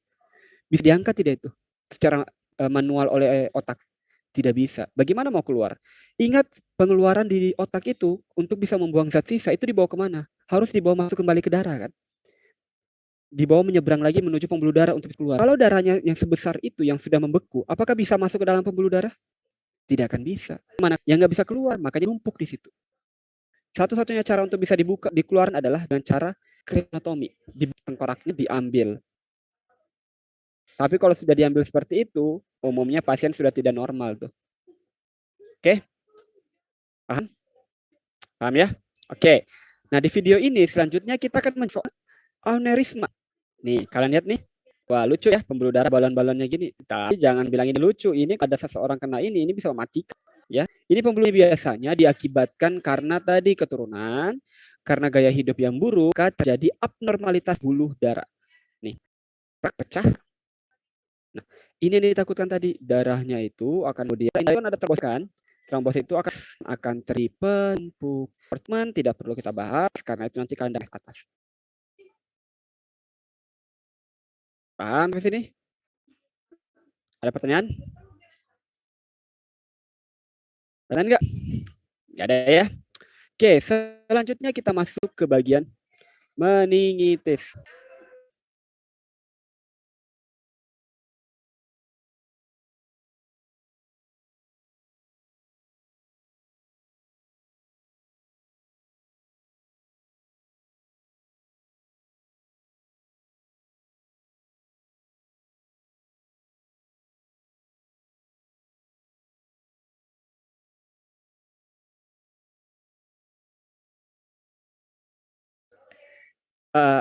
Bisa diangkat tidak itu secara manual oleh otak? Tidak bisa. Bagaimana mau keluar? Ingat, pengeluaran di otak itu untuk bisa membuang zat sisa itu dibawa kemana? Harus dibawa masuk kembali ke darah kan? Dibawa menyeberang lagi menuju pembuluh darah untuk keluar. Kalau darahnya yang sebesar itu yang sudah membeku, apakah bisa masuk ke dalam pembuluh darah? Tidak akan bisa. Mana yang nggak bisa keluar, makanya numpuk di situ. Satu-satunya cara untuk bisa dibuka, dikeluarkan adalah dengan cara krenatomi. Di tengkoraknya diambil. Tapi kalau sudah diambil seperti itu, umumnya pasien sudah tidak normal tuh. Oke? Paham? Paham ya? Oke. Nah, di video ini selanjutnya kita akan mencoba aneurisma. Nih, kalian lihat nih. Wah, lucu ya pembuluh darah balon-balonnya gini. Tapi jangan bilang ini lucu. Ini ada seseorang kena ini bisa mematikan ya. Ini pembuluh biasanya diakibatkan karena tadi keturunan, karena gaya hidup yang buruk, terjadi abnormalitas pembuluh darah. Nih, pecah. Nah, ini yang ditakutkan tadi, darahnya itu akan kemudian ada trombosit kan? Trombosit itu akan terpempuk. Teman tidak perlu kita bahas karena itu nanti kalian dari atas. Paham ke sini? Ada pertanyaan? Pertanyaan enggak? Enggak ada ya? Oke, selanjutnya kita masuk ke bagian meningitis. Uh,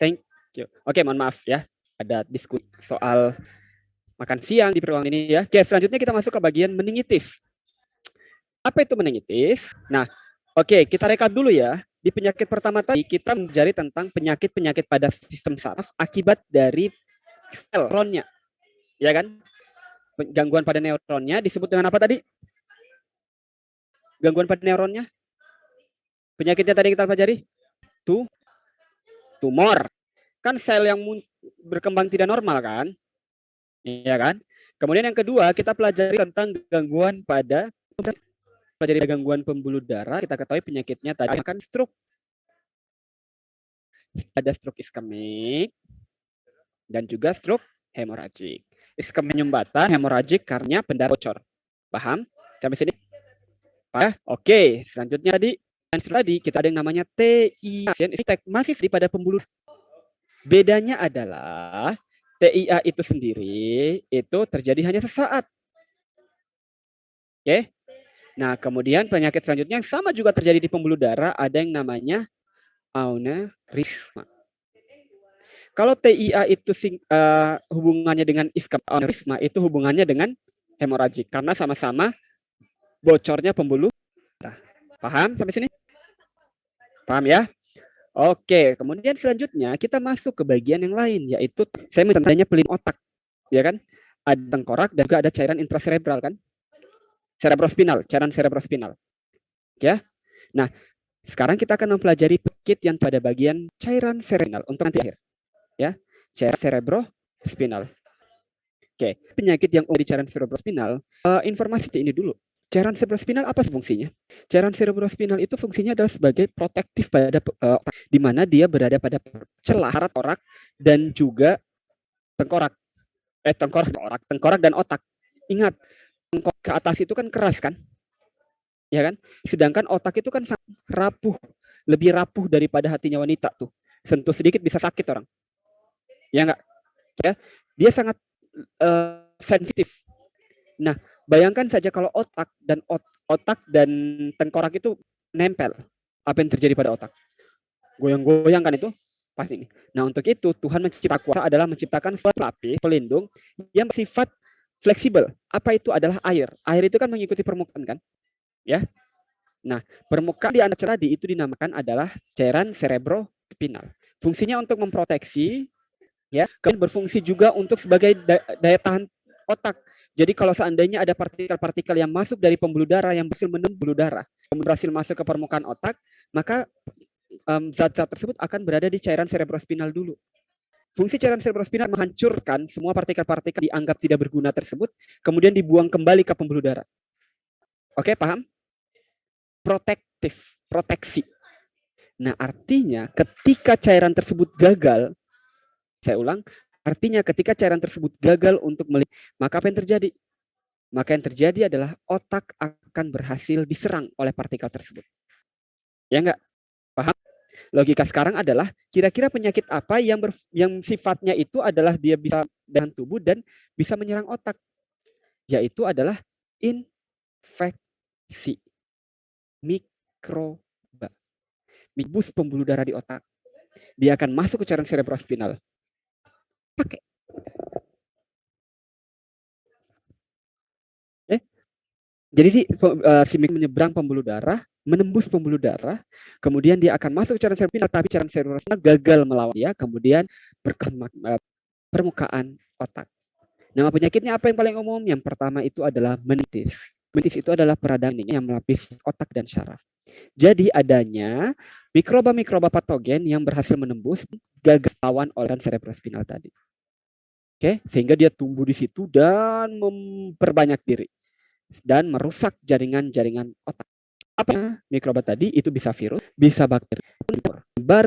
Thank you. Oke, mohon maaf ya. Ada diskusi soal makan siang di ruangan ini ya. Oke, selanjutnya kita masuk ke bagian meningitis. Apa itu meningitis? Nah, oke, kita rekap dulu ya. Di penyakit pertama tadi kita mencari tentang penyakit-penyakit pada sistem saraf akibat dari sel neuronnya. Ya kan? Gangguan pada neuronnya disebut dengan apa tadi? Gangguan pada neuronnya? Penyakitnya tadi kita pelajari? Tumor. Kan sel yang berkembang tidak normal kan? Iya kan? Kemudian yang kedua kita pelajari tentang gangguan pada gangguan pembuluh darah. Kita ketahui penyakitnya tadi akan stroke. Ada stroke iskemik dan juga stroke hemoragik. Iskemik menyumbatan, hemoragik karena pendarah bocor. Paham? Sampai sini? Oke, selanjutnya tadi kita ada yang namanya TIA, masih pada pembuluh. Bedanya adalah TIA itu sendiri itu terjadi hanya sesaat. Oke. Nah, kemudian penyakit selanjutnya yang sama juga terjadi di pembuluh darah, ada yang namanya aneurisma. Kalau TIA itu hubungannya dengan aneurisma itu hubungannya dengan hemoragik karena sama-sama bocornya pembuluh darah. Paham sampai sini? Paham ya? Oke, kemudian selanjutnya kita masuk ke bagian yang lain, yaitu saya mencontohnya pelin otak, ya kan? Ada tengkorak dan juga ada cairan intracerebral kan? Cerebrospinal, cairan cerebrospinal. Ya. Nah, sekarang kita akan mempelajari penyakit yang pada bagian cairan cerebral untuk nanti akhir. Ya, cairan cerebrospinal. Oke, penyakit yang di cairan cerebrospinal, informasi ini dulu. Cairan cerebrospinal apa fungsinya? Cairan cerebrospinal itu fungsinya adalah sebagai protektif pada di mana dia berada pada celah otak dan juga tengkorak. Tengkorak dan otak. Ingat, tengkorak ke atas itu kan keras kan? Ya kan? Sedangkan otak itu kan rapuh, lebih rapuh daripada hatinya wanita tuh. Sentuh sedikit bisa sakit orang. Ya enggak? Ya, dia sangat sensitif. Nah, bayangkan saja kalau otak dan tengkorak itu nempel. Apa yang terjadi pada otak? Goyang-goyang kan itu? Pasti ini. Nah, untuk itu Tuhan menciptakan kuasa adalah menciptakan lapis pelindung yang bersifat fleksibel. Apa itu adalah air? Air itu kan mengikuti permukaan kan? Ya. Nah, permukaan di antara tadi itu dinamakan adalah cairan cerebrospinal. Fungsinya untuk memproteksi, ya, kemudian berfungsi juga untuk sebagai daya tahan otak. Jadi kalau seandainya ada partikel-partikel yang masuk dari pembuluh darah yang berhasil menembus pembuluh darah, berhasil masuk ke permukaan otak, maka zat-zat tersebut akan berada di cairan cerebrospinal dulu. Fungsi cairan cerebrospinal menghancurkan semua partikel-partikel dianggap tidak berguna tersebut, kemudian dibuang kembali ke pembuluh darah. Oke, paham? Protektif, proteksi. Nah, artinya ketika cairan tersebut gagal, saya ulang, artinya ketika cairan tersebut gagal untuk melihat, maka apa yang terjadi? Maka yang terjadi adalah otak akan berhasil diserang oleh partikel tersebut. Ya enggak? Paham? Logika sekarang adalah kira-kira penyakit apa yang sifatnya itu adalah dia bisa dengan tubuh dan bisa menyerang otak, yaitu adalah infeksi mikroba, mikbus pembuluh darah di otak. Dia akan masuk ke cairan cerebrospinal. Pakai. Jadi si menyeberang pembuluh darah, menembus pembuluh darah, kemudian dia akan masuk ke cairan cerebrospinal, tapi cairan cerebrospinal gagal melawan dia, kemudian permukaan otak. Nama penyakitnya apa yang paling umum? Yang pertama itu adalah meningitis. Meningitis itu adalah peradangan yang melapisi otak dan syaraf. Jadi adanya mikroba-mikroba patogen yang berhasil menembus gagal lawan oleh cerebrospinal tadi. Oke, sehingga dia tumbuh di situ dan memperbanyak diri dan merusak jaringan-jaringan otak. Apa mikroba tadi? Itu bisa virus, bisa bakteri,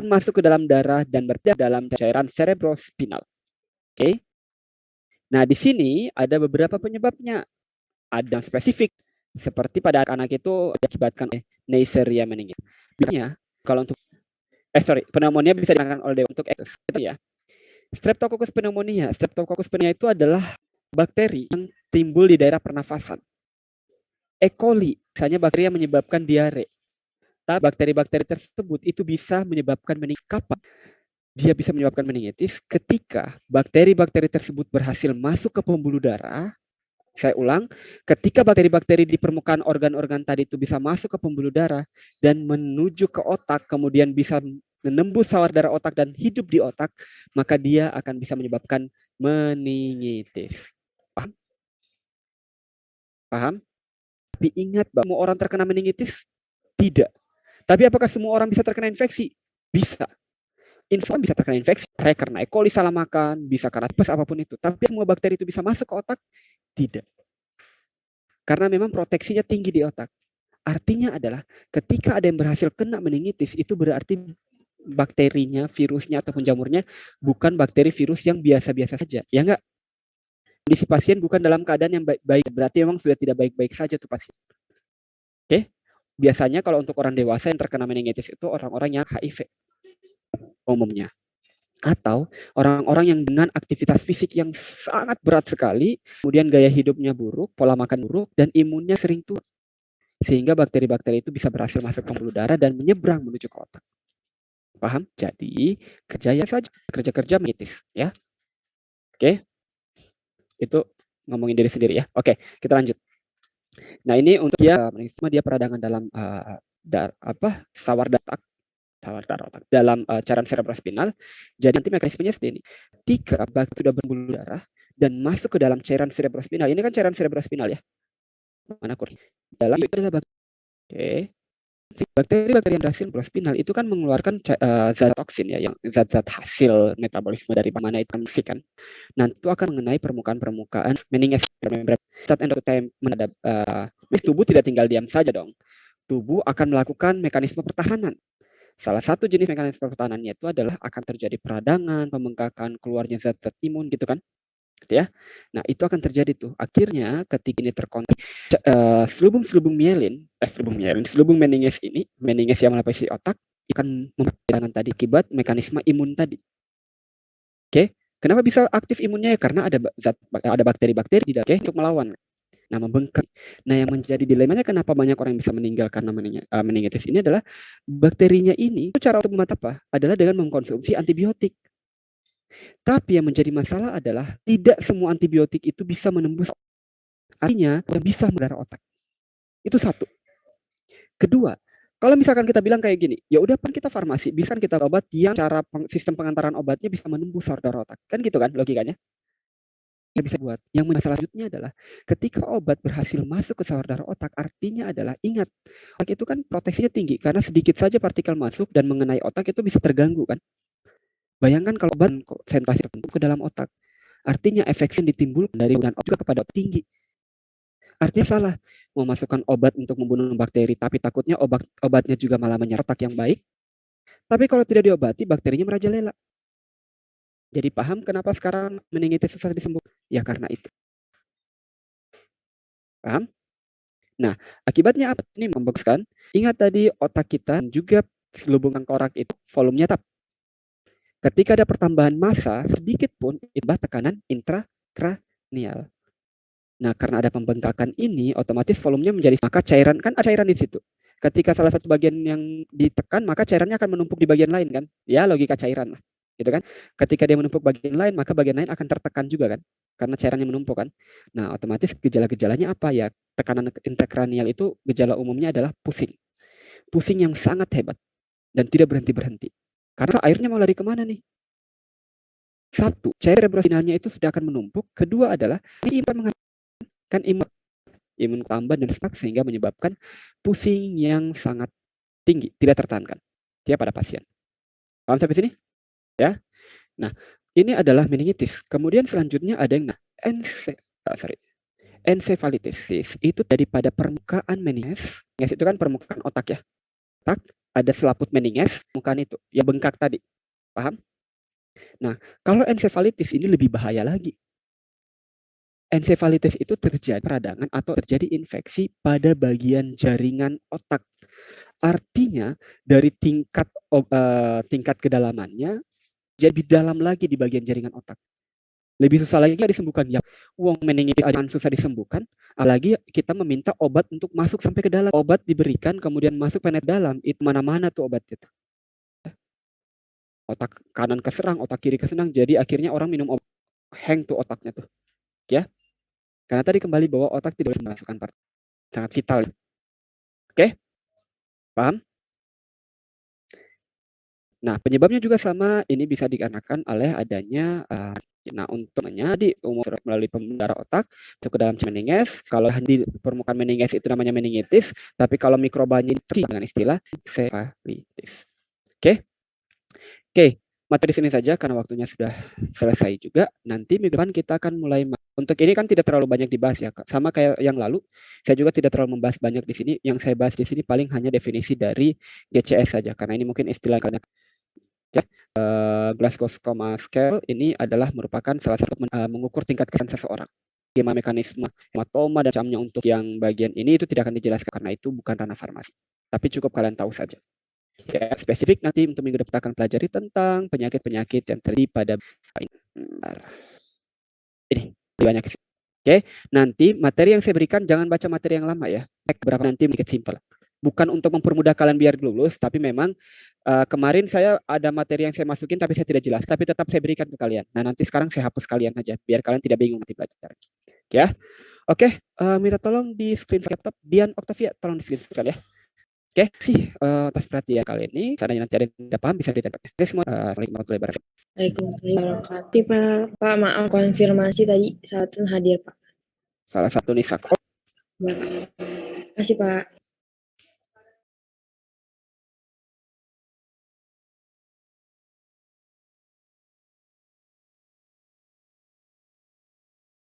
masuk ke dalam darah dan berpindah dalam cairan cerebrospinal. Oke. Nah, di sini ada beberapa penyebabnya. Ada yang spesifik, seperti pada anak itu diakibatkan oleh Neisseria meningis. Biasanya kalau untuk pneumonia bisa dilakukan oleh untuk etus, ya. Streptococcus pneumonia. Streptococcus pneumonia itu adalah bakteri yang timbul di daerah pernafasan. E. coli, misalnya bakteri yang menyebabkan diare. Tapi bakteri-bakteri tersebut itu bisa menyebabkan meningitis. Kapan? Dia bisa menyebabkan meningitis ketika bakteri-bakteri tersebut berhasil masuk ke pembuluh darah. Saya ulang, ketika bakteri-bakteri di permukaan organ-organ tadi itu bisa masuk ke pembuluh darah dan menuju ke otak, kemudian bisa menembus sawar darah otak dan hidup di otak, maka dia akan bisa menyebabkan meningitis. Paham? Paham? Tapi ingat bahwa semua orang terkena meningitis? Tidak. Tapi apakah semua orang bisa terkena infeksi? Bisa. Influenza bisa terkena infeksi karena E. coli salah makan, bisa karena tipes apapun itu. Tapi semua bakteri itu bisa masuk ke otak? Tidak. Karena memang proteksinya tinggi di otak. Artinya adalah ketika ada yang berhasil kena meningitis, itu berarti bakterinya, virusnya, ataupun jamurnya bukan bakteri virus yang biasa-biasa saja. Ya enggak? Kondisi pasien bukan dalam keadaan yang baik-baik. Berarti memang sudah tidak baik-baik saja tuh pasien. Oke? Biasanya kalau untuk orang dewasa yang terkena meningitis itu orang-orang yang HIV umumnya. Atau orang-orang yang dengan aktivitas fisik yang sangat berat sekali, kemudian gaya hidupnya buruk, pola makan buruk, dan imunnya sering turun. Sehingga bakteri-bakteri itu bisa berhasil masuk ke pembuluh darah dan menyeberang menuju ke otak. Paham? Jadi, kerja meningitis, ya. Oke. Itu ngomongin diri sendiri ya. Oke, kita lanjut. Nah, ini untuk dia peradangan dalam sawar darah otak dalam cairan cerebrospinal. Jadi nanti mekanismenya seperti ini. Ketika bakteri sudah berpembuluh darah dan masuk ke dalam cairan cerebrospinal, ini kan cairan cerebrospinal ya. Mana kurang? Dalam itu adalah bakteri. Bakteri-bakteri yang berhasil cerebrospinal itu kan mengeluarkan zat toksin ya, yang zat-zat hasil metabolisme dari mana itu kan. Nah, itu akan mengenai permukaan meninges zat endotel menghadap tubuh tidak tinggal diam saja dong. Tubuh akan melakukan mekanisme pertahanan. Salah satu jenis mekanisme pertahanannya itu adalah akan terjadi peradangan, pembengkakan, keluarnya zat-zat imun gitu kan. Gitu ya. Nah, itu akan terjadi tuh. Akhirnya ketika ini terkontak selubung meninges yang melapisi otak akan mempertahankan tadi akibat mekanisme imun tadi. Oke. Kenapa bisa aktif imunnya ya? Karena ada bakteri-bakteri di dalam untuk melawan. Nah, membengkak. Nah, yang menjadi dilemanya kenapa banyak orang yang bisa meninggal karena meningitis ini adalah bakterinya ini, cara untuk membantu apa? Adalah dengan mengkonsumsi antibiotik. Tapi yang menjadi masalah adalah tidak semua antibiotik itu bisa menembus. Artinya bisa mendarah otak. Itu satu. Kedua, kalau misalkan kita bilang kayak gini, ya udah kan kita farmasi, bisa kita obat yang cara sistem pengantaran obatnya bisa menembus saudara otak. Kan gitu kan logikanya? Bisa buat. Yang masalah selanjutnya adalah ketika obat berhasil masuk ke saudara otak, artinya adalah ingat, otak itu kan proteksinya tinggi karena sedikit saja partikel masuk dan mengenai otak itu bisa terganggu kan. Bayangkan kalau obat konsentrasi tertentu ke dalam otak, artinya efek yang ditimbulkan dari penggunaan obat juga kepada otak tinggi. Artinya salah, memasukkan obat untuk membunuh bakteri, tapi takutnya obatnya juga malah menyerang otak yang baik. Tapi kalau tidak diobati, bakterinya merajalela. Jadi paham kenapa sekarang meningitis susah disembuhkan? Ya karena itu. Paham? Nah, akibatnya apa? Ini membaguskan. Ingat tadi otak kita juga selubung tengkorak itu volumenya tetap. Ketika ada pertambahan massa, sedikit pun itu tekanan intrakranial. Nah, karena ada pembengkakan ini, otomatis volumenya menjadi, maka cairan, kan ada cairan di situ. Ketika salah satu bagian yang ditekan, maka cairannya akan menumpuk di bagian lain kan? Ya, logika cairan lah. Gitu kan? Ketika dia menumpuk bagian lain, maka bagian lain akan tertekan juga kan? Karena cairannya menumpuk kan? Nah, otomatis gejala-gejalanya apa ya? Tekanan intrakranial itu gejala umumnya adalah pusing. Pusing yang sangat hebat dan tidak berhenti-berhenti. Karena airnya mau lari kemana nih? Satu, cairan cerebrospinalnya itu sudah akan menumpuk. Kedua adalah kan imun tambah dan stuck sehingga menyebabkan pusing yang sangat tinggi, tidak tertahankan dia pada pasien. Paham sampai sini? Ya. Nah, ini adalah meningitis. Kemudian selanjutnya ada yang encephalitis. Itu daripada permukaan meninges. Meninges itu kan permukaan otak ya. Otak ada selaput meninges, permukaan itu yang bengkak tadi. Paham? Nah, kalau encephalitis ini lebih bahaya lagi. Encephalitis itu terjadi peradangan atau terjadi infeksi pada bagian jaringan otak. Artinya dari tingkat kedalamannya jadi lebih dalam lagi di bagian jaringan otak. Lebih susah lagi disembuhkan. Ya, uang meningitis aja susah disembuhkan, apalagi kita meminta obat untuk masuk sampai ke dalam. Obat diberikan kemudian masuk penet dalam, itu mana-mana tuh obat itu. Otak kanan keserang, otak kiri kesenang, jadi akhirnya orang minum obat, hang tuh otaknya tuh. Ya. Karena tadi kembali bahwa otak tidak bisa memasukkan partikel, sangat vital. Oke? Paham? Nah, penyebabnya juga sama, ini bisa dikarenakan oleh adanya nah, untungnya di umum melalui pembuluh darah otak masuk ke dalam meninges. Kalau di permukaan meninges itu namanya meningitis, tapi kalau mikrobanya dengan istilah encephalitis. Oke? Oke, materi sini saja karena waktunya sudah selesai juga. Nanti minggu depan kita akan mulai. Untuk ini kan tidak terlalu banyak dibahas ya, sama kayak yang lalu. Saya juga tidak terlalu membahas banyak di sini. Yang saya bahas di sini paling hanya definisi dari GCS saja, karena ini mungkin istilah kalian. Ya, Glasgow Coma Scale ini adalah merupakan salah satu mengukur tingkat kesan seseorang. Bagaimana mekanisme hematoma dan camnya untuk yang bagian ini itu tidak akan dijelaskan karena itu bukan ranah farmasi. Tapi cukup kalian tahu saja. Ya, spesifik nanti untuk minggu depan kita akan pelajari tentang penyakit-penyakit yang terjadi pada ini banyak. Oke, nanti materi yang saya berikan jangan baca materi yang lama ya. Beberapa nanti sedikit simpel. Bukan untuk mempermudah kalian biar lulus, tapi memang kemarin saya ada materi yang saya masukin tapi saya tidak jelas, tapi tetap saya berikan ke kalian. Nah, nanti sekarang saya hapus kalian aja biar kalian tidak bingung nanti belajar. Ya. Oke, minta tolong di screen laptop Dian Octavia, tolong di screen ya. Oke, sih atas perhatian kali ini. Seandainya nanti ada yang tidak paham bisa ditanya. Oke semua, assalamualaikum warahmatullahi wabarakatuh. Waalaikumsalam warahmatullahi wabarakatuh. Pak, maaf konfirmasi tadi salah satu hadir Pak. Salah satu Nisak. Terima kasih Pak.